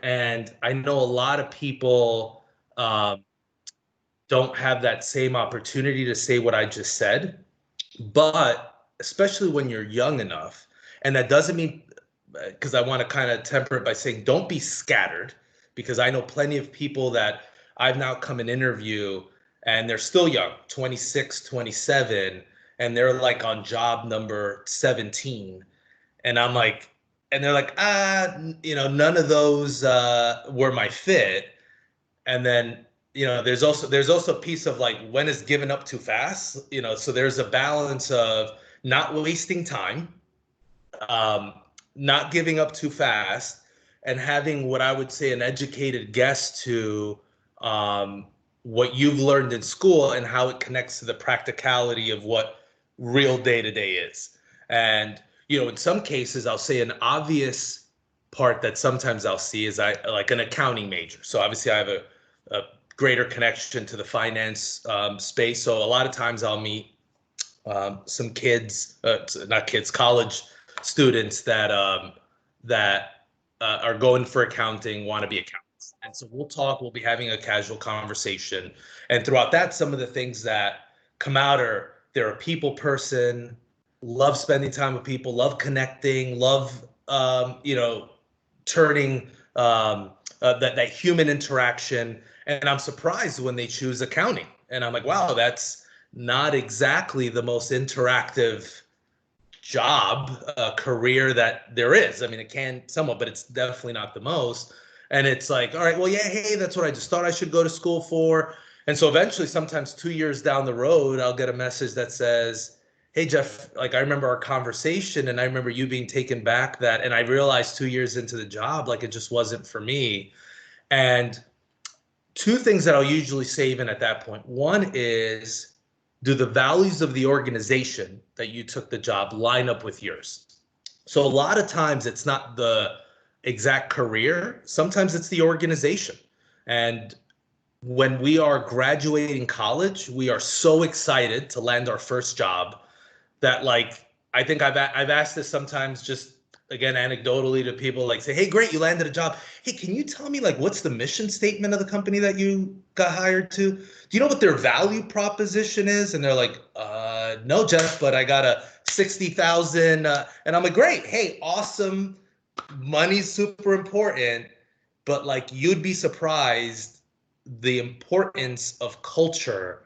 And I know a lot of people don't have that same opportunity to say what I just said, but especially when you're young enough, and that doesn't mean, because I want to kind of temper it by saying don't be scattered, because I know plenty of people that I've now come and interview and they're still young, 26, 27, and they're like on job number 17. And I'm like, and they're like, none of those were my fit. And then, there's also a piece of like, when is given up too fast? So there's a balance of not wasting time, um, not giving up too fast, and having what I would say an educated guess to um, what you've learned in school and how it connects to the practicality of what real day to day is. And, in some cases, I'll say an obvious part that sometimes I'll see is I like an accounting major. So obviously I have a greater connection to the finance space. So a lot of times I'll meet some kids, not kids, college students that are going for accounting, want to be accountants, and so we'll talk. We'll be having a casual conversation, and throughout that, some of the things that come out are they're a people person, love spending time with people, love connecting, love turning that human interaction. And I'm surprised when they choose accounting, and I'm like, wow, that's not exactly the most interactive job career that there is. I mean, it can somewhat, but it's definitely not the most. And it's like, all right, well, yeah, hey, that's what I just thought I should go to school for. And so eventually, sometimes 2 years down the road, I'll get a message that says, hey, Jeff, like I remember our conversation and I remember you being taken back that, and I realized 2 years into the job, like it just wasn't for me. And two things that I'll usually say even at that point. One is, do the values of the organization that you took the job line up with yours? So a lot of times it's not the exact career, sometimes it's the organization. And when we are graduating college, we are so excited to land our first job that like I think I've asked this sometimes just again anecdotally to people like say, hey, great, you landed a job. Hey, can you tell me like what's the mission statement of the company that you got hired to? Do you know what their value proposition is? And they're like, no, Jeff, but I got a 60,000, and I'm like, great, hey, awesome, money's super important, but like you'd be surprised the importance of culture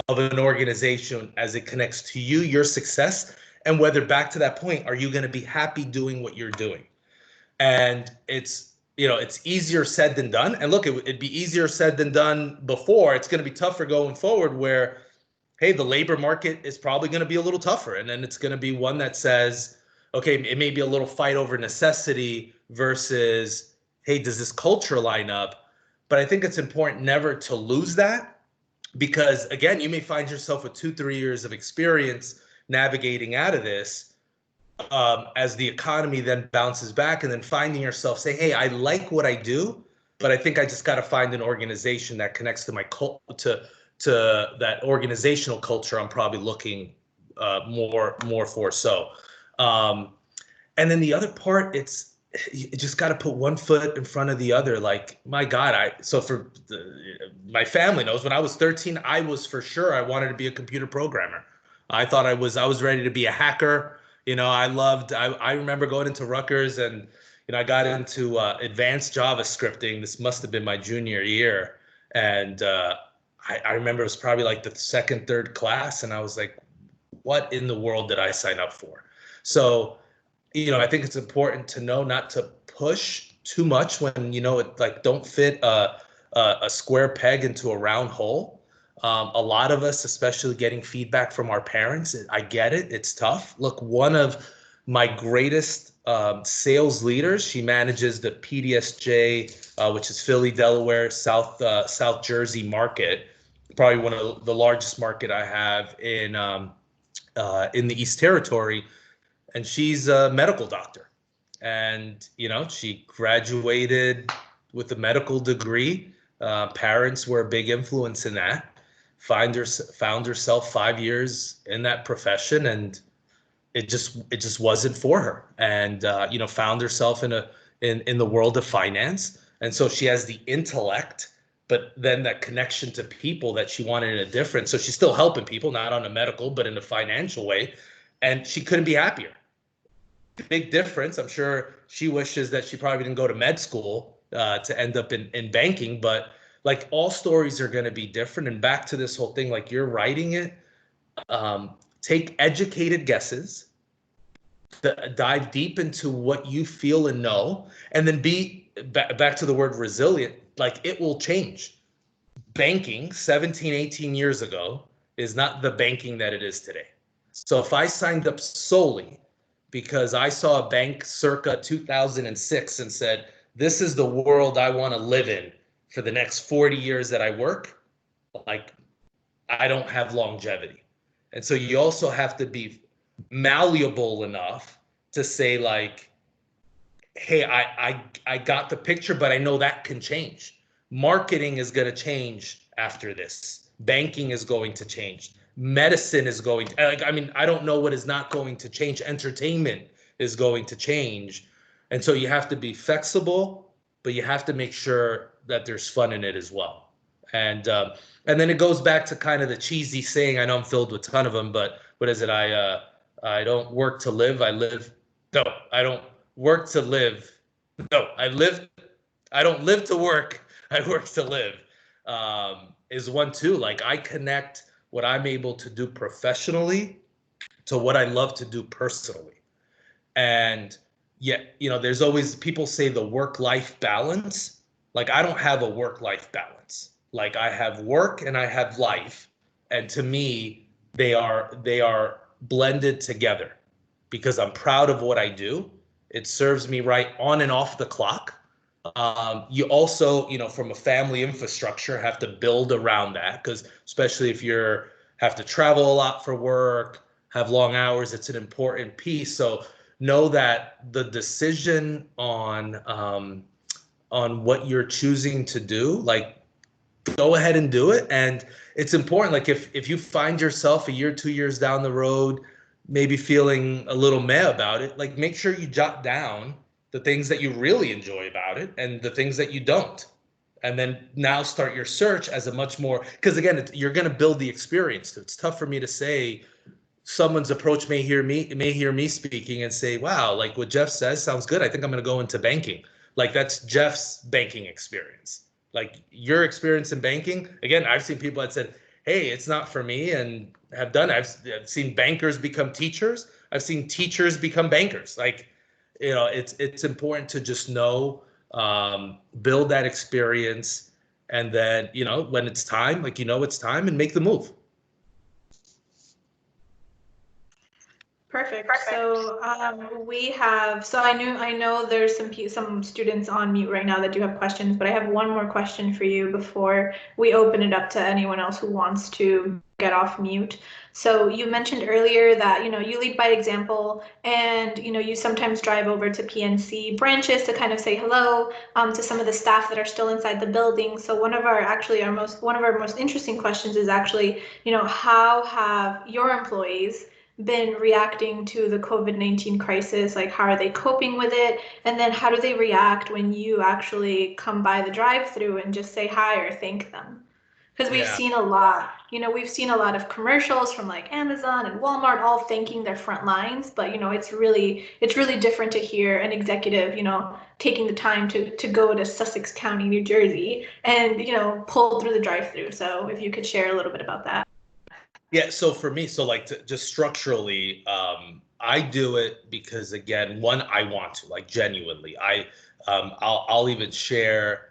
of an organization as it connects to you, your success, and whether back to that point, are you going to be happy doing what you're doing? And it's easier said than done. And look, it'd be easier said than done before. It's going to be tougher going forward where, hey, the labor market is probably going to be a little tougher. And then it's going to be one that says, okay, it may be a little fight over necessity versus, hey, does this culture line up? But I think it's important never to lose that, because again, you may find yourself with 2-3 years of experience navigating out of this, as the economy then bounces back, and then finding yourself saying, hey, I like what I do, but I think I just got to find an organization that connects to my to that organizational culture I'm probably looking more for. So and then the other part, it's you just got to put one foot in front of the other. Like, my God, my family knows when I was 13, I was for sure I wanted to be a computer programmer. I was ready to be a hacker. I remember going into Rutgers, and I got into advanced Java scripting. This must have been my junior year, and I remember it was probably like the second, third class, and I was like, what in the world did I sign up for? So I think it's important to know not to push too much when it, like, don't fit a square peg into a round hole. A lot of us, especially getting feedback from our parents, I get it. It's tough. Look, one of my greatest sales leaders, she manages the PDSJ, which is Philly, Delaware, South Jersey market, probably one of the largest market I have in the East Territory, and she's a medical doctor. And she graduated with a medical degree. Parents were a big influence in that. Found herself 5 years in that profession, and it just wasn't for her. And found herself in the world of finance. And so she has the intellect, but then that connection to people that she wanted in a different. So she's still helping people, not on a medical, but in a financial way. And she couldn't be happier. Big difference. I'm sure she wishes that she probably didn't go to med school to end up in banking, but like, all stories are going to be different. And back to this whole thing, like, you're writing it, take educated guesses, dive deep into what you feel and know, and then be back to the word resilient. Like, it will change. Banking 17, 18 years ago is not the banking that it is today. So if I signed up solely because I saw a bank circa 2006 and said, this is the world I want to live in for the next 40 years that I work. Like, I don't have longevity. And so you also have to be malleable enough to say, like, hey, I got the picture, but I know that can change. Marketing is going to change after this. Banking is going to change. Medicine is going to, like, I mean, I don't know what is not going to change. Entertainment is going to change. And so you have to be flexible, but you have to make sure that there's fun in it as well. And then it goes back to kind of the cheesy saying. I know I'm filled with a ton of them, but what is it? I don't work to live. I live. No, I don't work to live. No, I live. I don't live to work. I work to live. Is one too. Like, I connect what I'm able to do professionally to what I love to do personally. And yet, there's always people say the work-life balance. Like, I don't have a work-life balance. Like, I have work and I have life. And to me, they are blended together because I'm proud of what I do. It serves me right on and off the clock. You also, from a family infrastructure, have to build around that, because especially if you're have to travel a lot for work, have long hours, it's an important piece. So know that the decision on what you're choosing to do, like, go ahead and do it. And it's important. Like, if you find yourself a year, 2 years down the road, maybe feeling a little meh about it, like, make sure you jot down the things that you really enjoy about it and the things that you don't. And then now start your search as a much more, because again, you're going to build the experience. It's tough for me to say. Someone's approach may hear me speaking and say, wow, like what Jeff says sounds good. I think I'm going to go into banking. Like, that's Jeff's banking experience. Like, your experience in banking, again, I've seen people that said, hey, it's not for me, and have done. I've seen bankers become teachers. I've seen teachers become bankers. Like, it's important to just know, build that experience, and then, when it's time, like, it's time, and make the move. Perfect. So we have. So I know there's some students on mute right now that do have questions, but I have one more question for you before we open it up to anyone else who wants to get off mute. So you mentioned earlier that you lead by example, and you sometimes drive over to PNC branches to kind of say hello to some of the staff that are still inside the building. So one of our most interesting questions is actually, how have your employees been reacting to the COVID-19 crisis? Like, how are they coping with it? And then how do they react when you actually come by the drive-through and just say hi or thank them? Because we've Yeah. seen a lot, we've seen a lot of commercials from like Amazon and Walmart all thanking their front lines, but it's really different to hear an executive, taking the time to go to Sussex County, New Jersey, and pull through the drive-through. So if you could share a little bit about that. Yeah, so for me, so like, just structurally, I do it because, again, one, I want to, like, genuinely. I'll even share.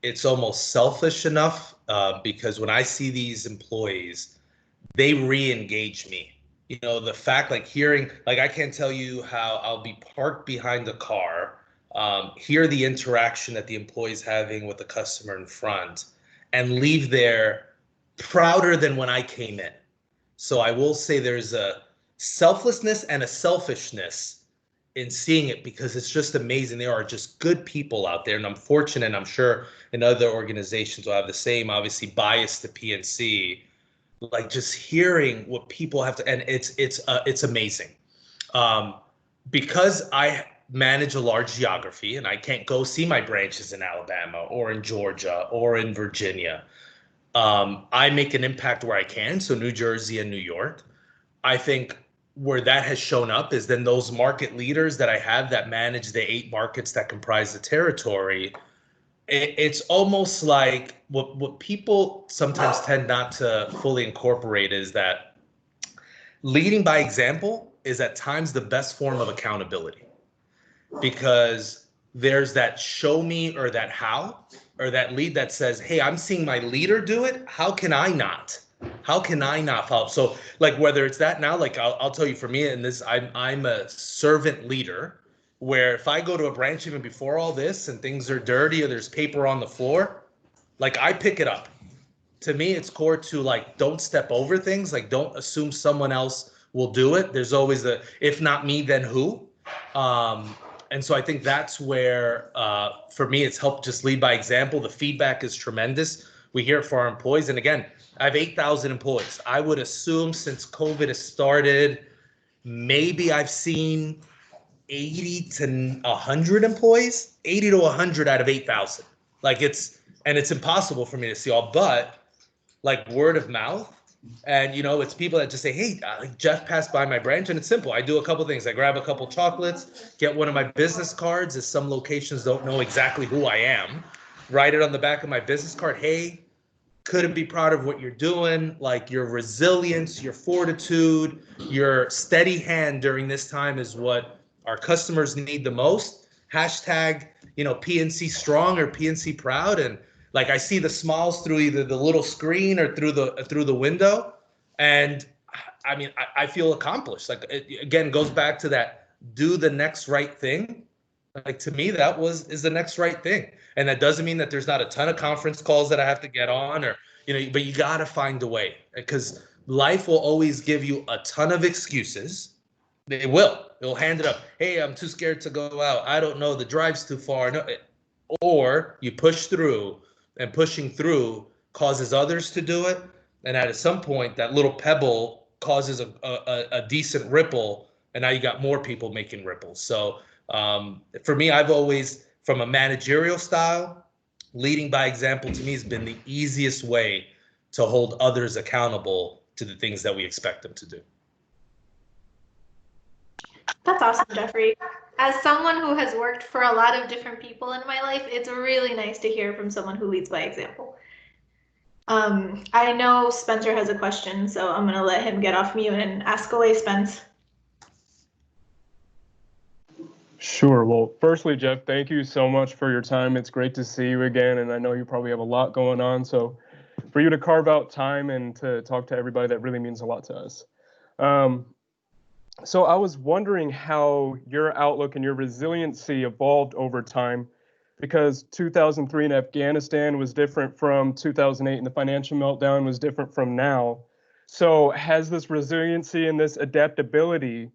It's almost selfish enough, because when I see these employees, they re-engage me. The fact, like, hearing, like, I can't tell you how I'll be parked behind the car, hear the interaction that the employee's having with the customer in front, and leave there prouder than when I came in. So I will say there's a selflessness and a selfishness in seeing it, because it's just amazing. There are just good people out there, and I'm fortunate, and I'm sure in other organizations will have the same, obviously, bias to PNC. Like, just hearing what people have to, and it's amazing. Um, because I manage a large geography and I can't go see my branches in Alabama or in Georgia or in Virginia. I make an impact where I can, so New Jersey and New York. I think where that has shown up is then those market leaders that I have that manage the 8 markets that comprise the territory. It's almost like what people sometimes tend not to fully incorporate is that leading by example is at times the best form of accountability, because there's that show me, or that how, or that lead that says, hey, I'm seeing my leader do it, how can I not? how can I not follow? So like whether it's that now, like I'll tell you for me, and this I'm a servant leader where if I go to a branch even before all this and things are dirty or there's paper on the floor, like I pick it up. To me, it's core to like don't step over things, like don't assume someone else will do it. There's always the if not me, then who? Um, and so I think that's where for me it's helped just lead by example. The feedback is tremendous. We hear it for our employees. And again, I have 8,000 employees. I would assume since COVID has started, maybe I've seen 80 to 100 employees, 80 to 100 out of 8,000. Like it's impossible for me to see all, but like word of mouth. And it's people that just say, hey, Jeff passed by my branch, and it's simple. I do a couple things. I grab a couple chocolates, get one of my business cards, as some locations don't know exactly who I am, write it on the back of my business card. Hey, couldn't be proud of what you're doing. Like your resilience, your fortitude, your steady hand during this time is what our customers need the most. Hashtag, PNC strong or PNC proud. And like I see the smiles through either the little screen or through the window. And I mean, I feel accomplished. Like it, again, goes back to that do the next right thing. Like to me, that is the next right thing. And that doesn't mean that there's not a ton of conference calls that I have to get on or, but you got to find a way because life will always give you a ton of excuses. They will. They'll hand it up. Hey, I'm too scared to go out. I don't know. The drive's too far. No, or you push through, and pushing through causes others to do it. And at some point, that little pebble causes a decent ripple. And now you got more people making ripples. So for me, I've always, from a managerial style, leading by example to me has been the easiest way to hold others accountable to the things that we expect them to do. That's awesome, Jeffrey. As someone who has worked for a lot of different people in my life, it's really nice to hear from someone who leads by example. I know Spencer has a question, so I'm going to let him get off mute and ask away, Spence. Sure. Well, firstly, Jeff, thank you so much for your time. It's great to see you again, and I know you probably have a lot going on. So for you to carve out time and to talk to everybody, that really means a lot to us. So I was wondering how your outlook and your resiliency evolved over time, because 2003 in Afghanistan was different from 2008, and the financial meltdown was different from now. So has this resiliency and this adaptability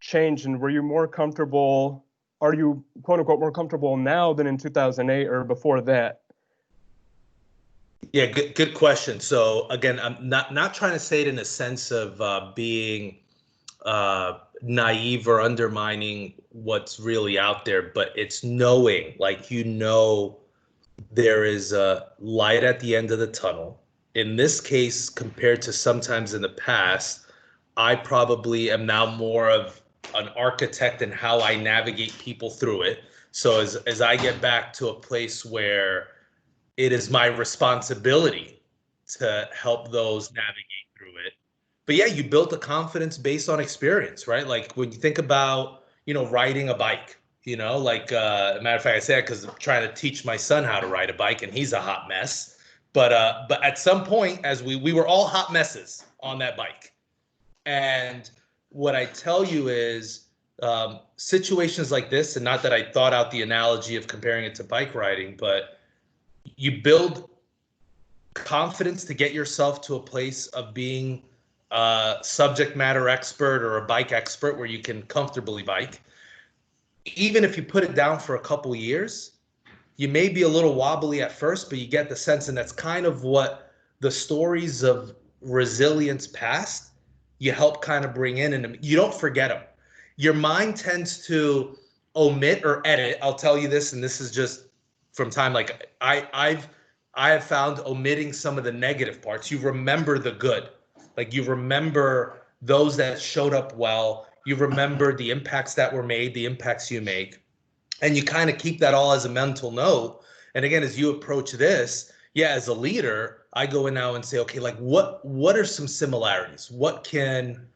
changed, and were you more comfortable? Are you, quote unquote, more comfortable now than in 2008 or before that? Yeah, good question. So again, I'm not trying to say it in a sense of being naive or undermining what's really out there, but it's knowing, like, there is a light at the end of the tunnel. In this case, compared to sometimes in the past, I probably am now more of an architect in how I navigate people through it. So as I get back to a place where it is my responsibility to help those navigate through it. But yeah, you built a confidence based on experience, right? Like when you think about, riding a bike, like a matter of fact, I say that because I'm trying to teach my son how to ride a bike and he's a hot mess. But at some point, as we were all hot messes on that bike. And what I tell you is situations like this, and not that I thought out the analogy of comparing it to bike riding, but you build confidence to get yourself to a place of being a subject matter expert or a bike expert where you can comfortably bike. Even if you put it down for a couple years, you may be a little wobbly at first, but you get the sense, and that's kind of what the stories of resilience past you help kind of bring in, and you don't forget them. Your mind tends to omit or edit. I'll tell you this, and this is just from time. Like I have found omitting some of the negative parts. You remember the good. Like you remember those that showed up well. You remember the impacts that were made, the impacts you make, and you kind of keep that all as a mental note. And again, as you approach this, yeah, as a leader, I go in now and say, okay, like what are some similarities? What can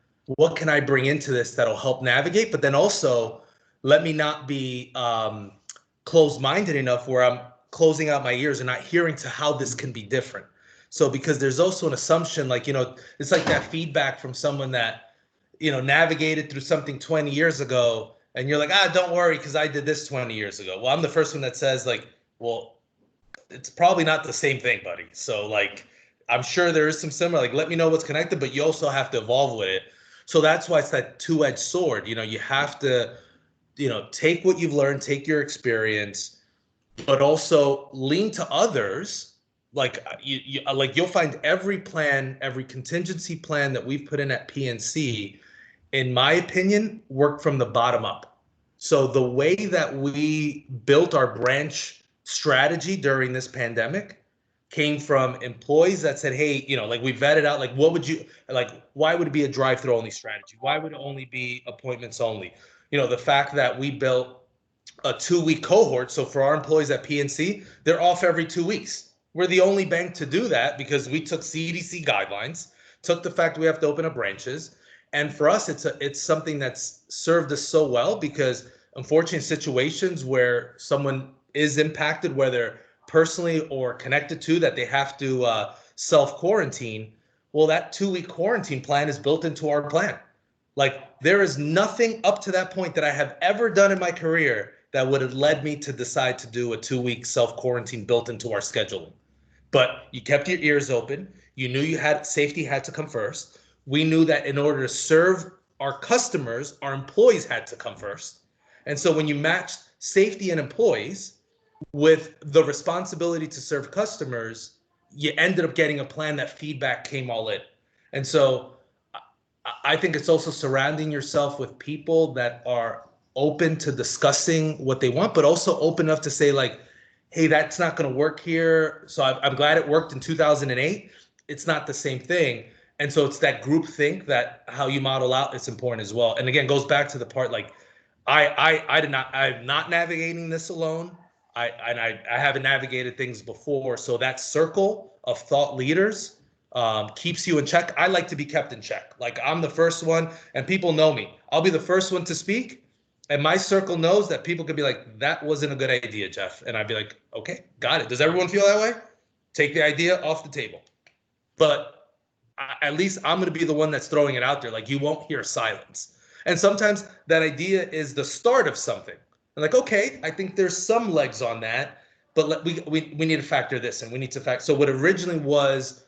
I bring into this that'll help navigate? But then also, let me not be closed-minded enough where I'm closing out my ears and not hearing to how this can be different. So because there's also an assumption, like, it's like that feedback from someone that, navigated through something 20 years ago, and you're like, don't worry, because I did this 20 years ago. Well, I'm the first one that says, like, well, it's probably not the same thing, buddy. So, like, I'm sure there is some similar, like, let me know what's connected, but you also have to evolve with it. So that's why it's that two-edged sword. You have to, take what you've learned, take your experience, but also lean to others. Like, you'll find every plan, every contingency plan that we've put in at PNC, in my opinion, worked from the bottom up. So the way that we built our branch strategy during this pandemic came from employees that said, hey, like, we vetted out, like, why would it be a drive-through only strategy? Why would it only be appointments only? The fact that we built a 2-week cohort. So for our employees at PNC, they're off every 2 weeks. We're the only bank to do that because we took CDC guidelines, took the fact we have to open up branches. And for us, it's something that's served us so well, because unfortunately, situations where someone is impacted, whether personally or connected to, that they have to self-quarantine, well, that 2-week quarantine plan is built into our plan. Like, there is nothing up to that point that I have ever done in my career that would have led me to decide to do a 2-week self-quarantine built into our scheduling. But you kept your ears open. You knew safety had to come first. We knew that in order to serve our customers, our employees had to come first. And so when you matched safety and employees with the responsibility to serve customers, you ended up getting a plan that feedback came all in. And so I think it's also surrounding yourself with people that are open to discussing what they want, but also open enough to say, like, hey, that's not going to work here. So I'm glad it worked in 2008. It's not the same thing. And so it's that group think, that how you model out, it's important as well. And again, goes back to the part, like, I'm not navigating this alone. I haven't navigated things before. So that circle of thought leaders keeps you in check. I like to be kept in check. Like, I'm the first one, and people know me. I'll be the first one to speak, and my circle knows that people could be like, that wasn't a good idea, Jeff. And I'd be like, okay, got it. Does everyone feel that way? Take the idea off the table. But at least I'm going to be the one that's throwing it out there. Like, you won't hear silence. And sometimes that idea is the start of something. And like, okay, I think there's some legs on that, but we need to factor this, and we need to factor. So what originally was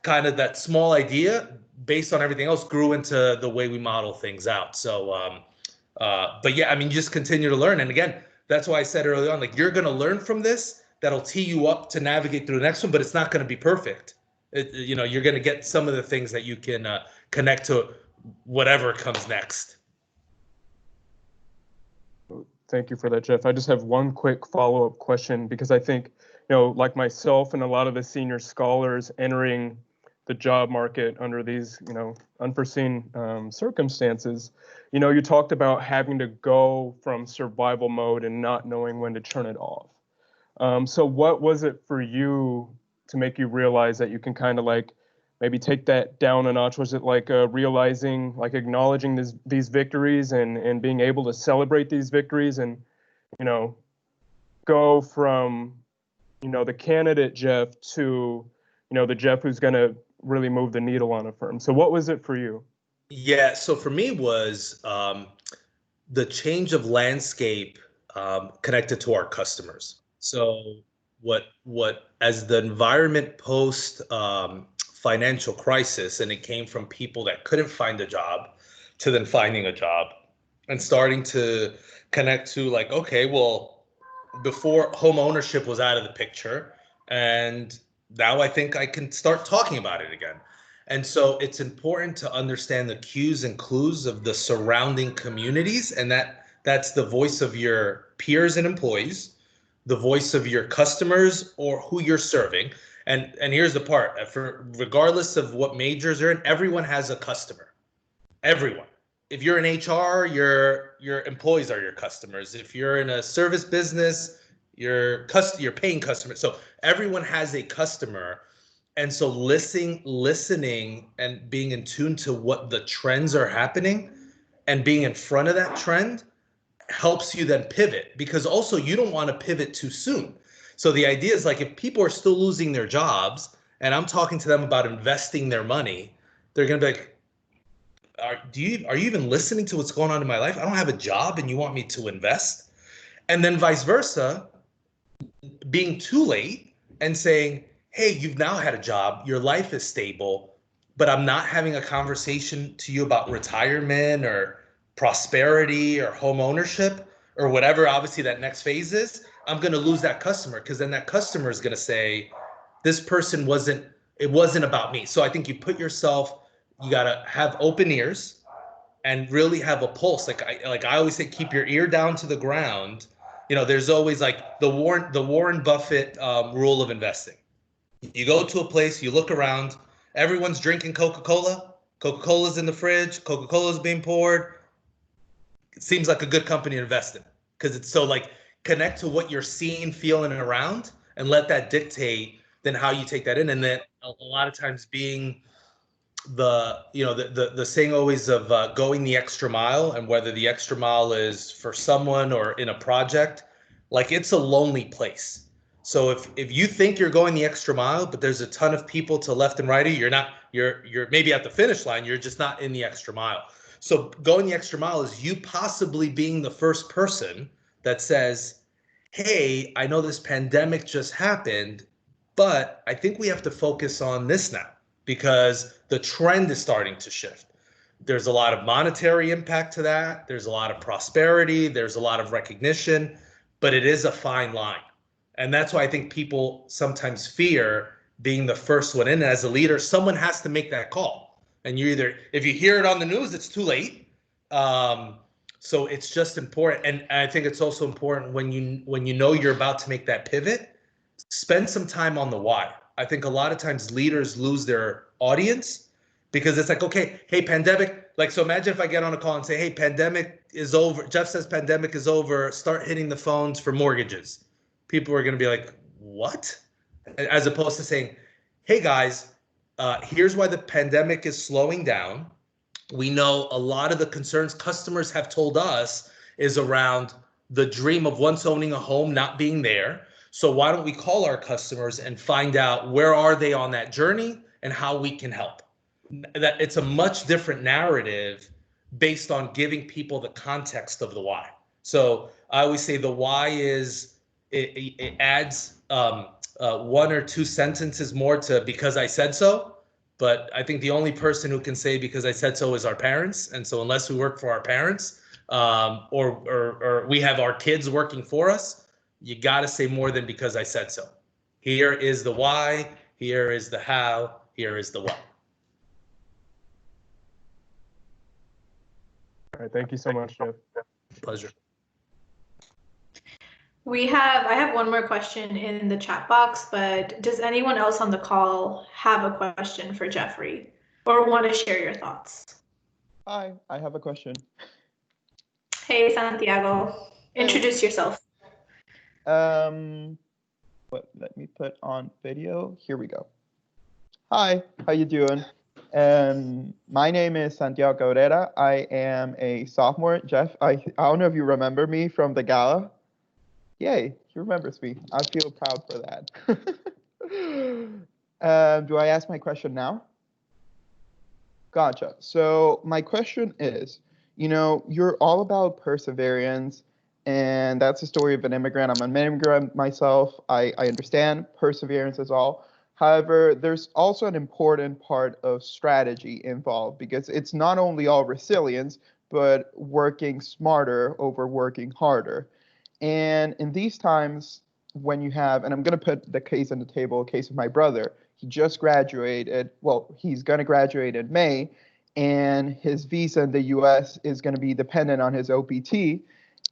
kind of that small idea, based on everything else, grew into the way we model things out. So, but yeah, I mean, you just continue to learn. And again, that's why I said early on, like, you're going to learn from this. That'll tee you up to navigate through the next one, but it's not going to be perfect. You're going to get some of the things that you can connect to whatever comes next. Thank you for that, Jeff. I just have one quick follow-up question, because I think, like myself and a lot of the senior scholars entering the job market under these, unforeseen circumstances, you talked about having to go from survival mode and not knowing when to turn it off. So what was it for you to make you realize that you can kind of, like, maybe take that down a notch? Was it like realizing, like, acknowledging these victories and being able to celebrate these victories, and, go from, the candidate Jeff to, the Jeff who's going to really move the needle on a firm? So what was it for you? Yeah, so for me was the change of landscape connected to our customers. So what as the environment post financial crisis, and it came from people that couldn't find a job to then finding a job and starting to connect to, like, okay, well, before, home ownership was out of the picture, and now I think I can start talking about it again. And so it's important to understand the cues and clues of the surrounding communities, and that's the voice of your peers and employees, the voice of your customers or who you're serving. And here's the part, regardless of what majors you're in, everyone has a customer. Everyone. If you're in HR, your employees are your customers. If you're in a service business, you're paying customers. So everyone has a customer. And so listening and being in tune to what the trends are happening and being in front of that trend helps you then pivot, because also you don't want to pivot too soon. So the idea is, like, if people are still losing their jobs and I'm talking to them about investing their money, they're going to be like, are you even listening to what's going on in my life? I don't have a job and you want me to invest? And then vice versa, being too late and saying, hey, you've now had a job, your life is stable, but I'm not having a conversation to you about retirement or prosperity or home ownership or whatever, obviously, that next phase is. I'm going to lose that customer, because then that customer is going to say, this person it wasn't about me. So I think you got to have open ears and really have a pulse. Like I always say, keep your ear down to the ground. There's always like the Warren Buffett rule of investing. You go to a place, you look around, everyone's drinking Coca-Cola. Coca-Cola's in the fridge. Coca-Cola's being poured. It seems like a good company to invest in, because it's so like connect to what you're seeing, feeling, and around, and let that dictate then how you take that in. And then a lot of times being the saying always of going the extra mile, and whether the extra mile is for someone or in a project, like it's a lonely place. So if you think you're going the extra mile, but there's a ton of people to left and right of you, you're not, you're maybe at the finish line, you're just not in the extra mile. So going the extra mile is you possibly being the first person that says, hey, I know this pandemic just happened, but I think we have to focus on this now, because the trend is starting to shift. There's a lot of monetary impact to that. There's a lot of prosperity. There's a lot of recognition, but it is a fine line. And that's why I think people sometimes fear being the first one in. As a leader, someone has to make that call. And if you hear it on the news, it's too late. So it's just important. And I think it's also important when you know you're about to make that pivot, spend some time on the why. I think a lot of times leaders lose their audience because it's like, okay, hey, pandemic. Like, so imagine if I get on a call and say, hey, pandemic is over. Jeff says pandemic is over. Start hitting the phones for mortgages. People are going to be like, what? As opposed to saying, hey, guys, here's why the pandemic is slowing down. We know a lot of the concerns customers have told us is around the dream of once owning a home not being there. So why don't we call our customers and find out where are they on that journey and how we can help? That it's a much different narrative based on giving people the context of the why. So I always say the why is it adds one or two sentences more to because I said so. But I think the only person who can say because I said so is our parents. And so unless we work for our parents or we have our kids working for us, you got to say more than because I said so. Here is the why. Here is the how. Here is the what. All right. Thank you so much, Jeff. Pleasure. I have one more question in the chat box, but does anyone else on the call have a question for Jeffrey or want to share your thoughts? Hi, I have a question. Hey, Santiago, introduce yourself. Let me put on video. Here we go. Hi, how you doing? My name is Santiago Cabrera. I am a sophomore. Jeff, I don't know if you remember me from the gala. Yay, he remembers me. I feel proud for that. Do I ask my question now? Gotcha. So my question is, you're all about perseverance, and that's the story of an immigrant. I'm an immigrant myself. I understand perseverance is all. However, there's also an important part of strategy involved, because it's not only all resilience, but working smarter over working harder. And in these times, when you have, and I'm going to put the case on the table, case of my brother, he just graduated. Well, he's going to graduate in May, and his visa in the US is going to be dependent on his OPT,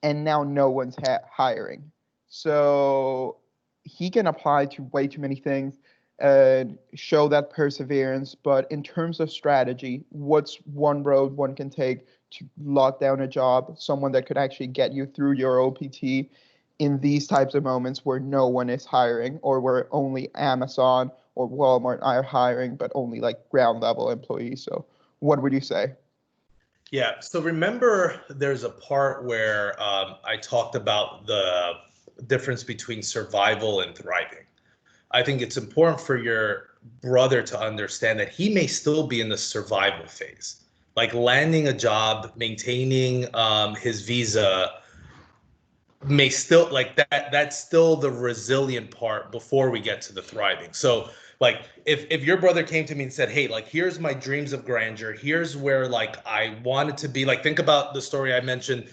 and now no one's hiring. So he can apply to way too many things and show that perseverance. But in terms of strategy, what's one road one can take to lock down a job, someone that could actually get you through your OPT in these types of moments where no one is hiring, or where only Amazon or Walmart are hiring, but only like ground level employees? So what would you say? Yeah, so remember there's a part where I talked about the difference between survival and thriving. I think it's important for your brother to understand that he may still be in the survival phase, like landing a job, maintaining his visa may still like that. That's still the resilient part before we get to the thriving. So like if your brother came to me and said, hey, like here's my dreams of grandeur, here's where like I wanted to be, like think about the story I mentioned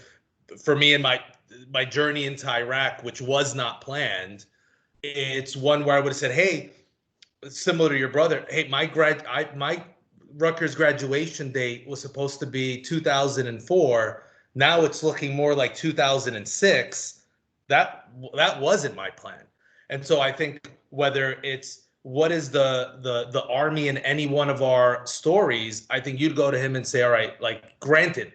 for me and my journey into Iraq, which was not planned. It's one where I would have said, hey, similar to your brother, hey, my Rutgers graduation date was supposed to be 2004. Now it's looking more like 2006. That wasn't my plan. And so I think whether it's what is the army in any one of our stories, I think you'd go to him and say, all right, like granted,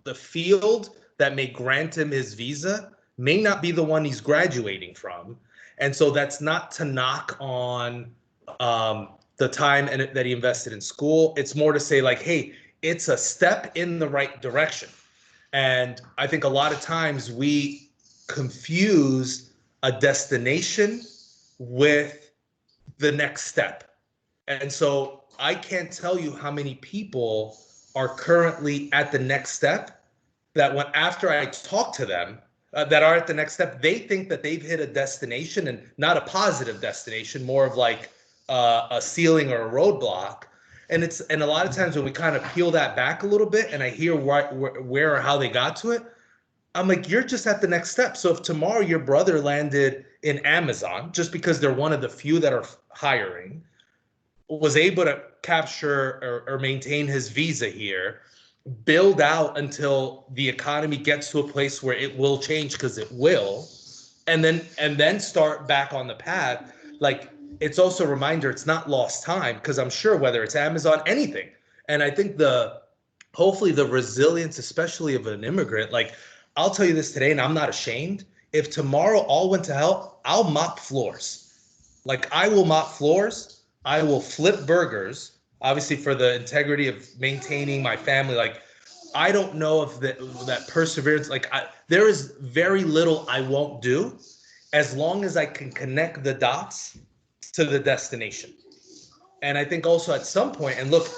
the field that may grant him his visa may not be the one he's graduating from. And so that's not to knock on the time that he invested in school. It's more to say like, hey, it's a step in the right direction. And I think a lot of times we confuse a destination with the next step. And so I can't tell you how many people are currently at the next step that when after I talk to them that are at the next step, they think that they've hit a destination and not a positive destination, more of like a ceiling or a roadblock. And a lot of times when we kind of peel that back a little bit and I hear where or how they got to it, I'm like, you're just at the next step. So if tomorrow your brother landed in Amazon, just because they're one of the few that are hiring, was able to capture or maintain his visa here, build out until the economy gets to a place where it will change, because it will, and then start back on the path. Like, it's also a reminder it's not lost time, because I'm sure whether it's Amazon, anything. And I think hopefully the resilience, especially of an immigrant, like I'll tell you this today, and I'm not ashamed. If tomorrow all went to hell, I'll mop floors. Like I will mop floors. I will flip burgers, obviously for the integrity of maintaining my family. Like, I don't know if that perseverance, like there is very little I won't do as long as I can connect the dots to the destination. And I think also at some point, and look,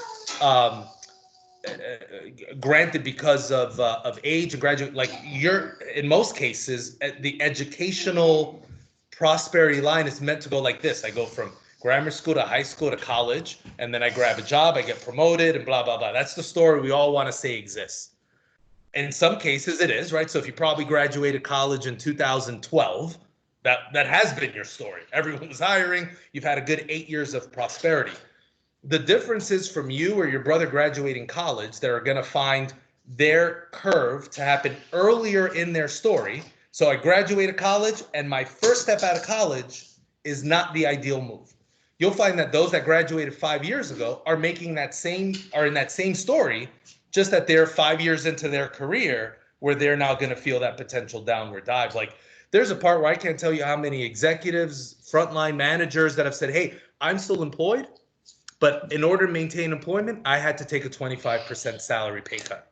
granted, because of age and graduate, like you're in most cases, the educational prosperity line is meant to go like this. I go from grammar school to high school to college, and then I grab a job, I get promoted, and blah, blah, blah. That's the story we all want to say exists. In some cases it is, right? So if you probably graduated college in 2012, that has been your story. Everyone was hiring. You've had a good 8 years of prosperity. The difference is from you or your brother graduating college, that are going to find their curve to happen earlier in their story. So I graduated college, and my first step out of college is not the ideal move. You'll find that those that graduated 5 years ago are in that same story, just that they're 5 years into their career where they're now going to feel that potential downward dive. Like, there's a part where I can't tell you how many executives, frontline managers that have said, hey, I'm still employed, but in order to maintain employment, I had to take a 25% salary pay cut.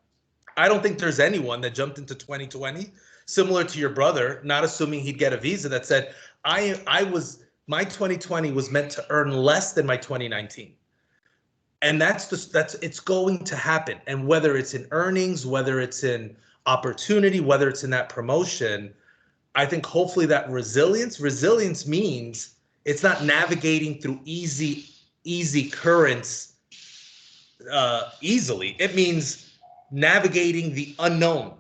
I don't think there's anyone that jumped into 2020, similar to your brother, not assuming he'd get a visa, that said, my 2020 was meant to earn less than my 2019. And it's going to happen. And whether it's in earnings, whether it's in opportunity, whether it's in that promotion, I think hopefully that resilience means it's not navigating through easy currents easily. It means navigating the unknown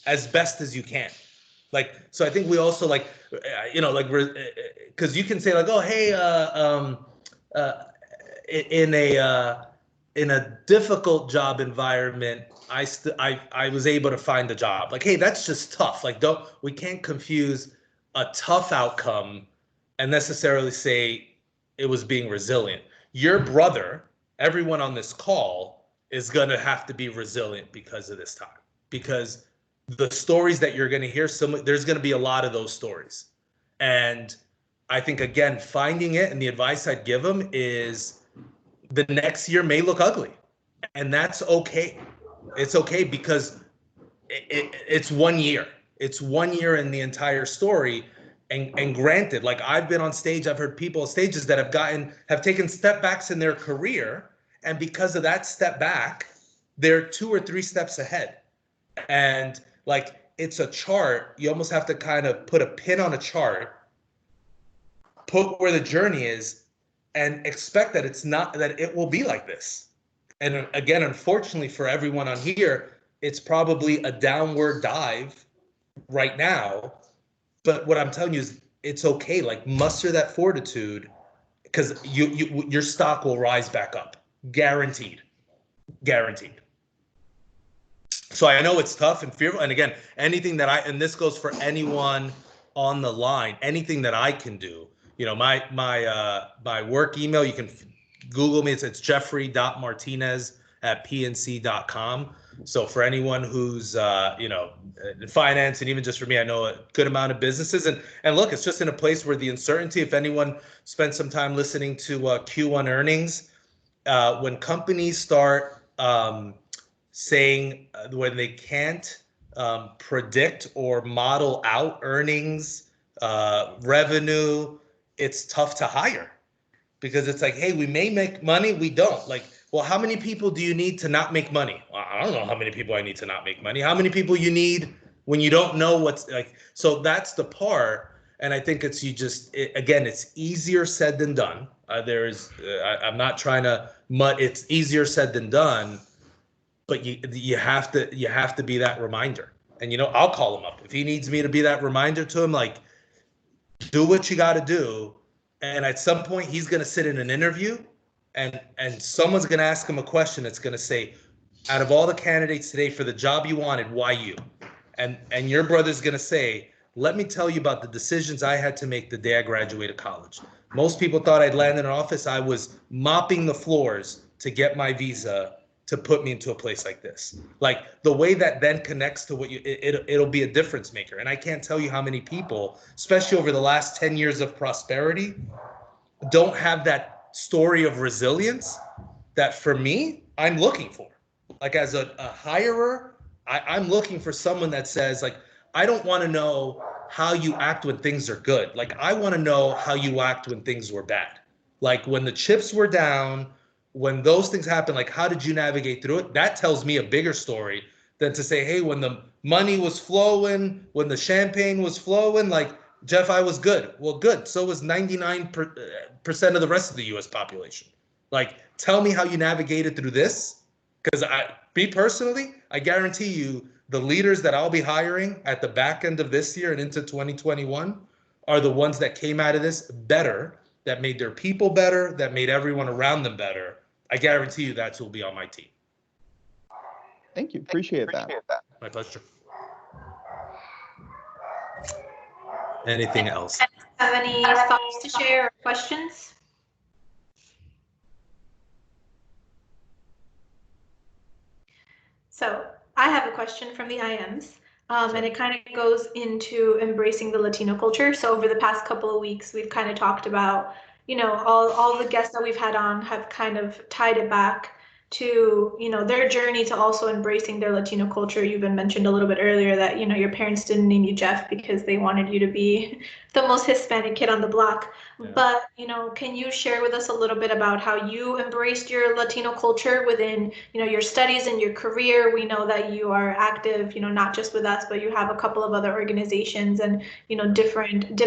as best as you can. Like, so I think we also like, because you can say like, oh, hey, in a difficult job environment, I was able to find a job. Like, hey, that's just tough. Like, we can't confuse a tough outcome and necessarily say it was being resilient. Your brother, everyone on this call, is going to have to be resilient because of this time, because the stories that you're going to hear, there's going to be a lot of those stories. And I think, again, finding it, and the advice I'd give them is the next year may look ugly, and that's okay. It's okay, because it's 1 year. It's 1 year in the entire story. And granted, like I've been on stage, I've heard people on stages that have taken step backs in their career, and because of that step back, they're 2 or 3 steps ahead. And like it's a chart, you almost have to kind of put a pin on a chart, put where the journey is, and expect that it will be like this. And again, unfortunately for everyone on here, it's probably a downward dive right now. But what I'm telling you is it's okay. Like muster that fortitude, because your stock will rise back up. Guaranteed. So I know it's tough and fearful. And again, anything that and this goes for anyone on the line, anything that I can do, my work email, you can Google me. It's jeffrey.martinez@pnc.com. So for anyone who's, in finance, and even just for me, I know a good amount of businesses. And look, it's just in a place where the uncertainty, if anyone spent some time listening to Q1 earnings, when companies start saying when they can't predict or model out earnings, revenue, it's tough to hire. Because it's like, hey, we may make money, we don't. Like, well, how many people do you need to not make money? Well, I don't know how many people I need to not make money. How many people you need when you don't know what's like? So that's the part. And I think again, it's easier said than done. I'm not trying to it's easier said than done, but you have to be that reminder. And I'll call him up if he needs me to be that reminder to him. Like, do what you got to do. And at some point, he's going to sit in an interview, and someone's going to ask him a question that's going to say, out of all the candidates today for the job you wanted, why you? And your brother's going to say, let me tell you about the decisions I had to make the day I graduated college. Most people thought I'd land in an office. I was mopping the floors to get my visa to put me into a place like this. Like the way that then connects to what it'll be a difference maker. And I can't tell you how many people, especially over the last 10 years of prosperity, don't have that story of resilience that for me, I'm looking for. Like as a hirer, I'm looking for someone that says like, I don't want to know how you act when things are good. Like I want to know how you act when things were bad. Like when the chips were down, when those things happen, like how did you navigate through it? That tells me a bigger story than to say, hey, when the money was flowing, when the champagne was flowing, like Jeff, I was good. Well, good. So was 99% of the rest of the US population. Like, tell me how you navigated through this. Because personally, I guarantee you the leaders that I'll be hiring at the back end of this year and into 2021 are the ones that came out of this better, that made their people better, that made everyone around them better. I guarantee you that's who will be on my team. Thank you. Appreciate that. My pleasure. Anything else? Have any thoughts to share or questions? So I have a question from the IMs. And it kind of goes into embracing the Latino culture. So over the past couple of weeks, we've kind of talked about, all the guests that we've had on have kind of tied it back to, their journey to also embracing their Latino culture. You've been mentioned a little bit earlier that, your parents didn't name you Jeff because they wanted you to be the most Hispanic kid on the block. Yeah. But, can you share with us a little bit about how you embraced your Latino culture within, your studies and your career? We know that you are active, not just with us, but you have a couple of other organizations and, different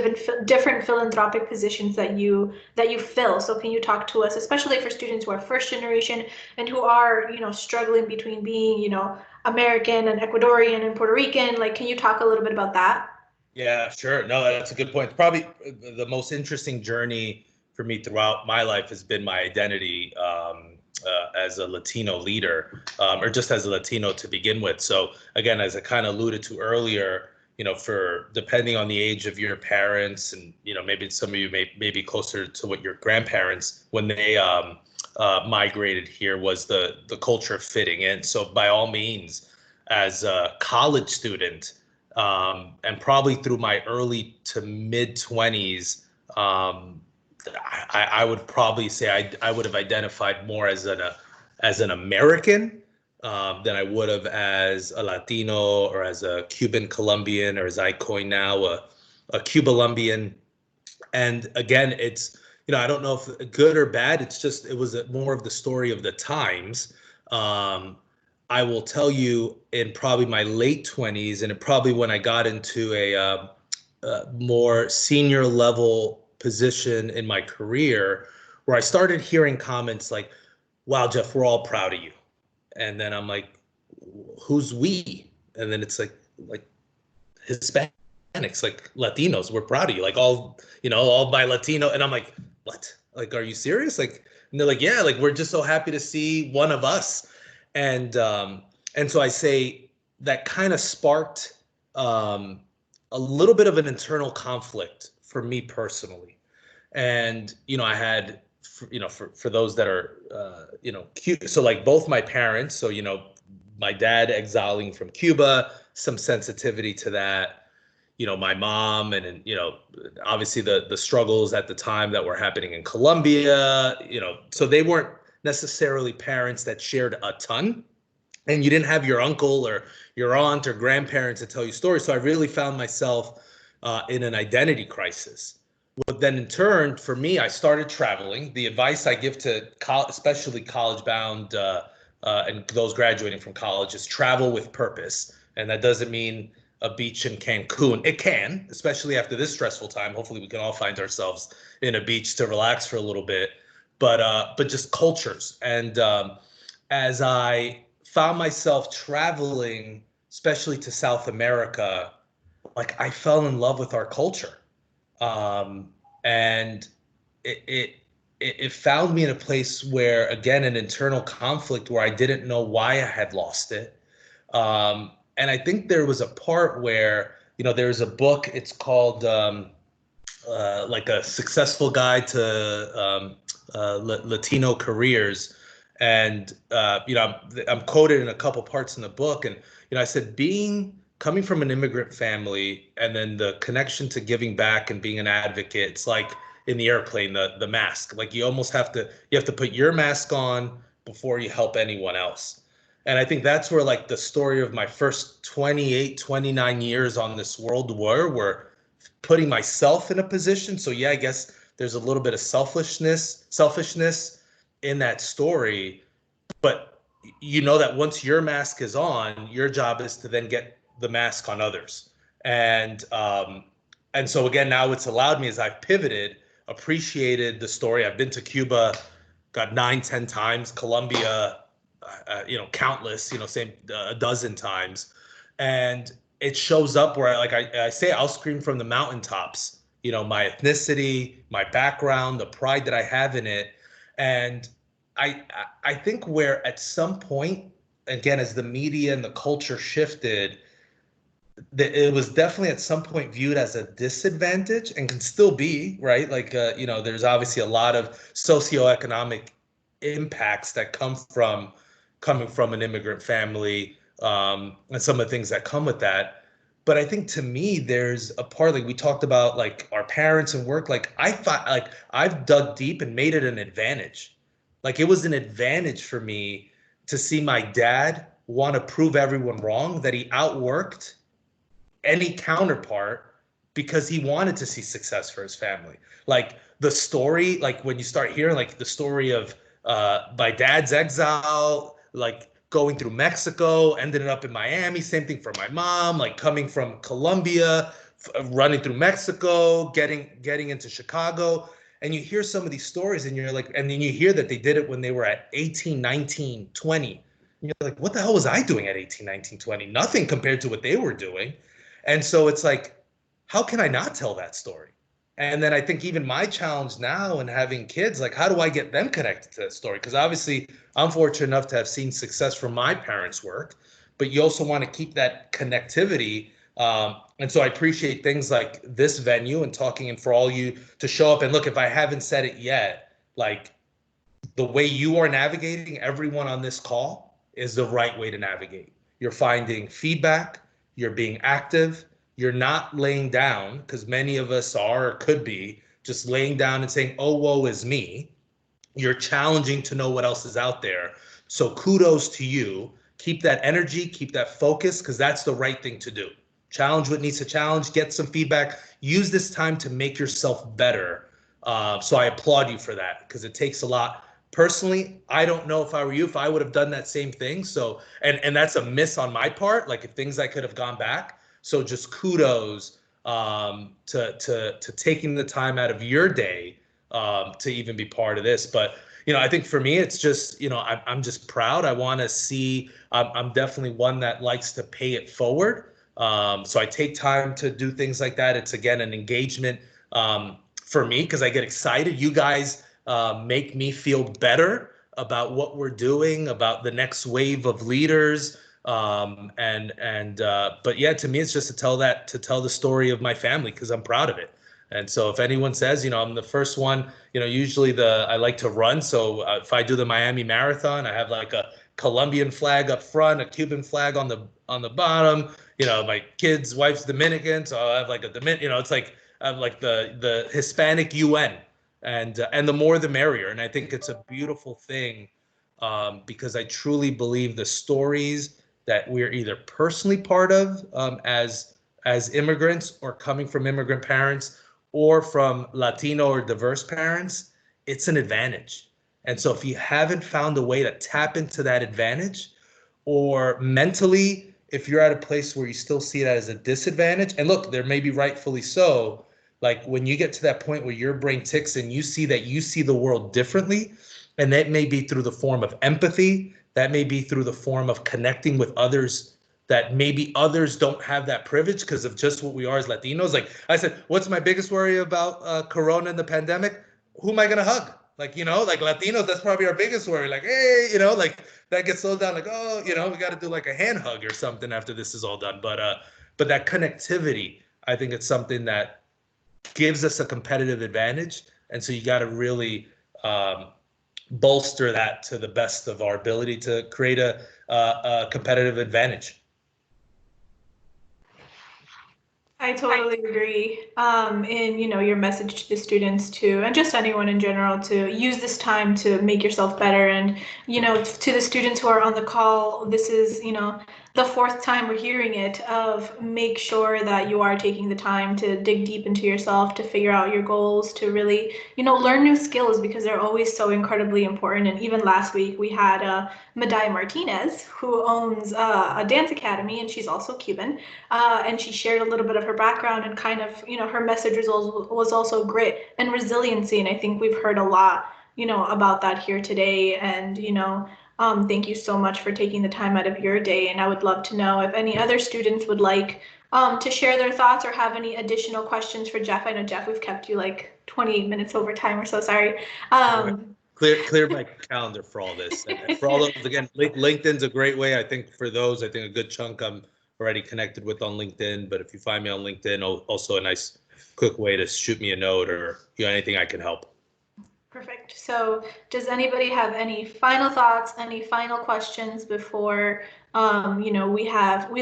philanthropic positions that you fill. So can you talk to us, especially for students who are first generation and who are, struggling between being, American and Ecuadorian and Puerto Rican? Like, can you talk a little bit about that? Yeah, sure. No, that's a good point. Probably the most interesting journey for me throughout my life has been my identity as a Latino leader, or just as a Latino to begin with. So again, as I kind of alluded to earlier, for depending on the age of your parents, and maybe some of you may be closer to what your grandparents, when they migrated here, was the culture of fitting in. So by all means, as a college student, and probably through my early to mid 20s, I would probably say I would have identified more as an American than I would have as a Latino or as a Cuban Colombian, or as I coin now, a Cubalumbian. And again, it's, I don't know if good or bad. It's just, it was more of the story of the times. I will tell you, in probably my late 20s, and probably when I got into a more senior level position in my career, where I started hearing comments like, wow, Jeff, we're all proud of you. And then I'm like, who's we? And then it's like Hispanics, like Latinos, we're proud of you. Like all my Latino. And I'm like, what? Like, are you serious? Like, and they're like, yeah, like, we're just so happy to see one of us. And so I say that kind of sparked a little bit of an internal conflict for me personally. And, I had, for those that are, cute. So like both my parents, so, my dad exiling from Cuba, some sensitivity to that, my mom, and obviously the struggles at the time that were happening in Colombia, so they weren't necessarily parents that shared a ton. And you didn't have your uncle or your aunt or grandparents to tell you stories. So I really found myself in an identity crisis. But then in turn, for me, I started traveling. The advice I give to especially college-bound and those graduating from college is travel with purpose. And that doesn't mean a beach in Cancun. It can, especially after this stressful time. Hopefully we can all find ourselves in a beach to relax for a little bit. But just cultures. And as I found myself traveling, especially to South America, like I fell in love with our culture. And it found me in a place where, again, an internal conflict where I didn't know why I had lost it. And I think there was a part where, there's a book, it's called like a successful guide to Latino careers. And, I'm quoted in a couple parts in the book. And, I said, coming from an immigrant family, and then the connection to giving back and being an advocate, it's like in the airplane, the mask, like you have to put your mask on before you help anyone else. And I think that's where like the story of my first 28, 29 years on this world were putting myself in a position. So yeah, I guess there's a little bit of selfishness in that story, but that once your mask is on, your job is to then get the mask on others. And so again, now it's allowed me, as I've pivoted, appreciated the story. I've been to Cuba, got 9-10 times, Colombia, countless, same a dozen times. And it shows up where I say, I'll scream from the mountaintops, my ethnicity, my background, the pride that I have in it. And I think where at some point, again, as the media and the culture shifted, it was definitely at some point viewed as a disadvantage, and can still be, right? Like, there's obviously a lot of socioeconomic impacts that coming from an immigrant family, and some of the things that come with that. But I think to me, there's a part, like we talked about, like our parents and work, like I thought, like I've dug deep and made it an advantage. Like it was an advantage for me to see my dad want to prove everyone wrong, that he outworked any counterpart because he wanted to see success for his family. Like the story, like when you start hearing like the story of my dad's exile, like going through Mexico, ended up in Miami, same thing for my mom, like coming from Colombia, running through Mexico, getting into Chicago. And you hear some of these stories and you're like, and then you hear that they did it when they were at 18, 19, 20. And you're like, what the hell was I doing at 18, 19, 20? Nothing compared to what they were doing. And so it's like, how can I not tell that story? And then I think even my challenge now and having kids, like, how do I get them connected to that story? Because obviously I'm fortunate enough to have seen success from my parents' work, but you also want to keep that connectivity. And so I appreciate things like this venue and talking, and for all you to show up. And look, if I haven't said it yet, like the way you are navigating, everyone on this call is the right way to navigate. You're finding feedback. You're being active. You're not laying down, because many of us are or could be just laying down and saying, oh, woe is me. You're challenging to know what else is out there. So kudos to you. Keep that energy, keep that focus, because that's the right thing to do. challenge what needs to challenge, get some feedback, use this time to make yourself better. So I applaud you for that, because it takes a lot. Personally, I don't know if I were you, if I would have done that same thing. So, and that's a miss on my part, like if things I could have gone back. So just kudos to taking the time out of your day to even be part of this. But I think for me, it's just, I'm just proud. I want to see. I'm definitely one that likes to pay it forward. So I take time to do things like that. It's again an engagement for me, because I get excited. You guys make me feel better about what we're doing, about the next wave of leaders. But yeah, to me, it's just to tell the story of my family, because I'm proud of it. And so if anyone says, I'm the first one, usually I like to run. So if I do the Miami Marathon, I have like a Colombian flag up front, a Cuban flag on the bottom. My kid's wife's Dominican, so I have like a Dominican. It's like I have like the Hispanic UN, and the more the merrier. And I think it's a beautiful thing, because I truly believe the stories that we're either personally part of as immigrants, or coming from immigrant parents, or from Latino or diverse parents, it's an advantage. And so if you haven't found a way to tap into that advantage, or mentally, if you're at a place where you still see that as a disadvantage, and look, there may be rightfully so, like when you get to that point where your brain ticks and you see the world differently, and that may be through the form of empathy, that may be through the form of connecting with others that maybe others don't have that privilege because of just what we are as Latinos. Like I said, what's my biggest worry about Corona and the pandemic? Who am I going to hug? Like, like Latinos, that's probably our biggest worry. Like, hey, like that gets slowed down. Like, oh, we got to do like a hand hug or something after this is all done. But that connectivity, I think it's something that gives us a competitive advantage. And so you got to really bolster that to the best of our ability to create a competitive advantage. I totally agree. And your message to the students too, and just anyone in general, to use this time to make yourself better. And to the students who are on the call, this is the fourth time we're hearing it, of make sure that you are taking the time to dig deep into yourself, to figure out your goals, to really learn new skills, because they're always so incredibly important. And even last week we had Martinez, who owns a dance academy, and she's also Cuban, and she shared a little bit of her background, and kind of her message was also grit and resiliency. And I think we've heard a lot about that here today. And thank you so much for taking the time out of your day. And I would love to know if any other students would like to share their thoughts, or have any additional questions for Jeff. I know, Jeff, we've kept you like 28 minutes over time. We're so sorry. Clear my calendar for all this. And for all those, again, LinkedIn's a great way. I think for those, I think a good chunk I'm already connected with on LinkedIn. But if you find me on LinkedIn, also a nice quick way to shoot me a note, or anything I can help. Perfect. So does anybody have any final thoughts, any final questions before we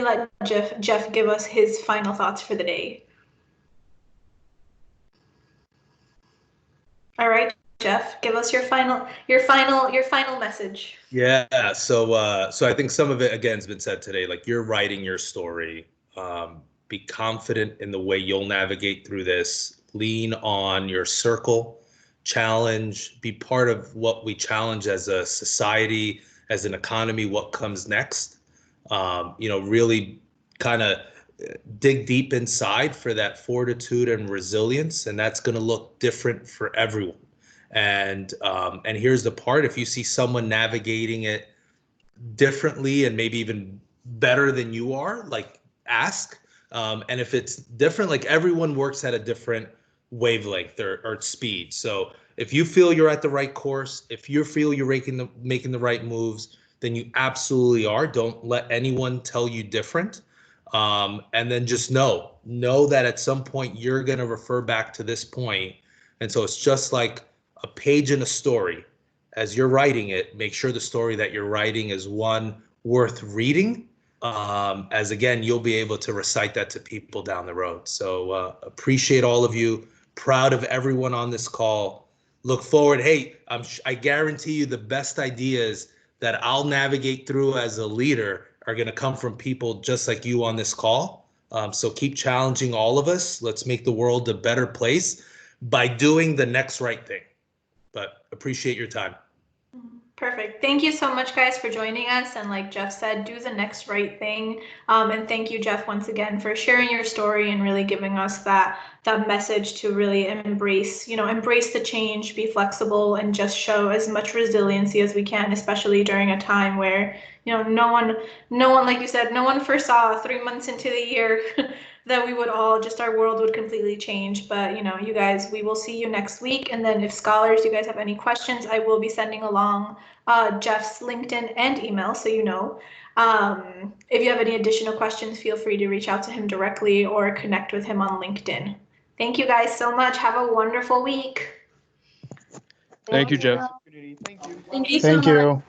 let Jeff give us his final thoughts for the day? All right, Jeff, give us your final message. Yeah. So I think some of it, again, has been said today. Like, you're writing your story. Be confident in the way you'll navigate through this. Lean on your circle. Challenge, be part of what we challenge as a society, as an economy, what comes next. Really kind of dig deep inside for that fortitude and resilience, and that's going to look different for everyone. And here's the part: if you see someone navigating it differently and maybe even better than you are, like, ask. And if it's different, like, everyone works at a different wavelength or speed. So if you feel you're at the right course, if you feel you're making the right moves, then you absolutely are. Don't let anyone tell you different. And then just know that at some point you're going to refer back to this point. And so it's just like a page in a story. As you're writing it, make sure the story that you're writing is one worth reading. As again, you'll be able to recite that to people down the road. So appreciate all of you. Proud of everyone on this call. Look forward. Hey, I guarantee you the best ideas that I'll navigate through as a leader are going to come from people just like you on this call. So keep challenging all of us. Let's make the world a better place by doing the next right thing. But appreciate your time. Perfect. Thank you so much, guys, for joining us. And like Jeff said, do the next right thing. And thank you, Jeff, once again for sharing your story and really giving us that message to really embrace the change, be flexible, and just show as much resiliency as we can, especially during a time where no one, like you said, no one foresaw 3 months into the year that we would all our world would completely change. But you guys, we will see you next week. And then if scholars, you guys have any questions, I will be sending along Jeff's LinkedIn and email, so if you have any additional questions, feel free to reach out to him directly or connect with him on LinkedIn. Thank you guys so much. Have a wonderful week. Thank you, Jeff. Thank you. Thank you so much. Thank you.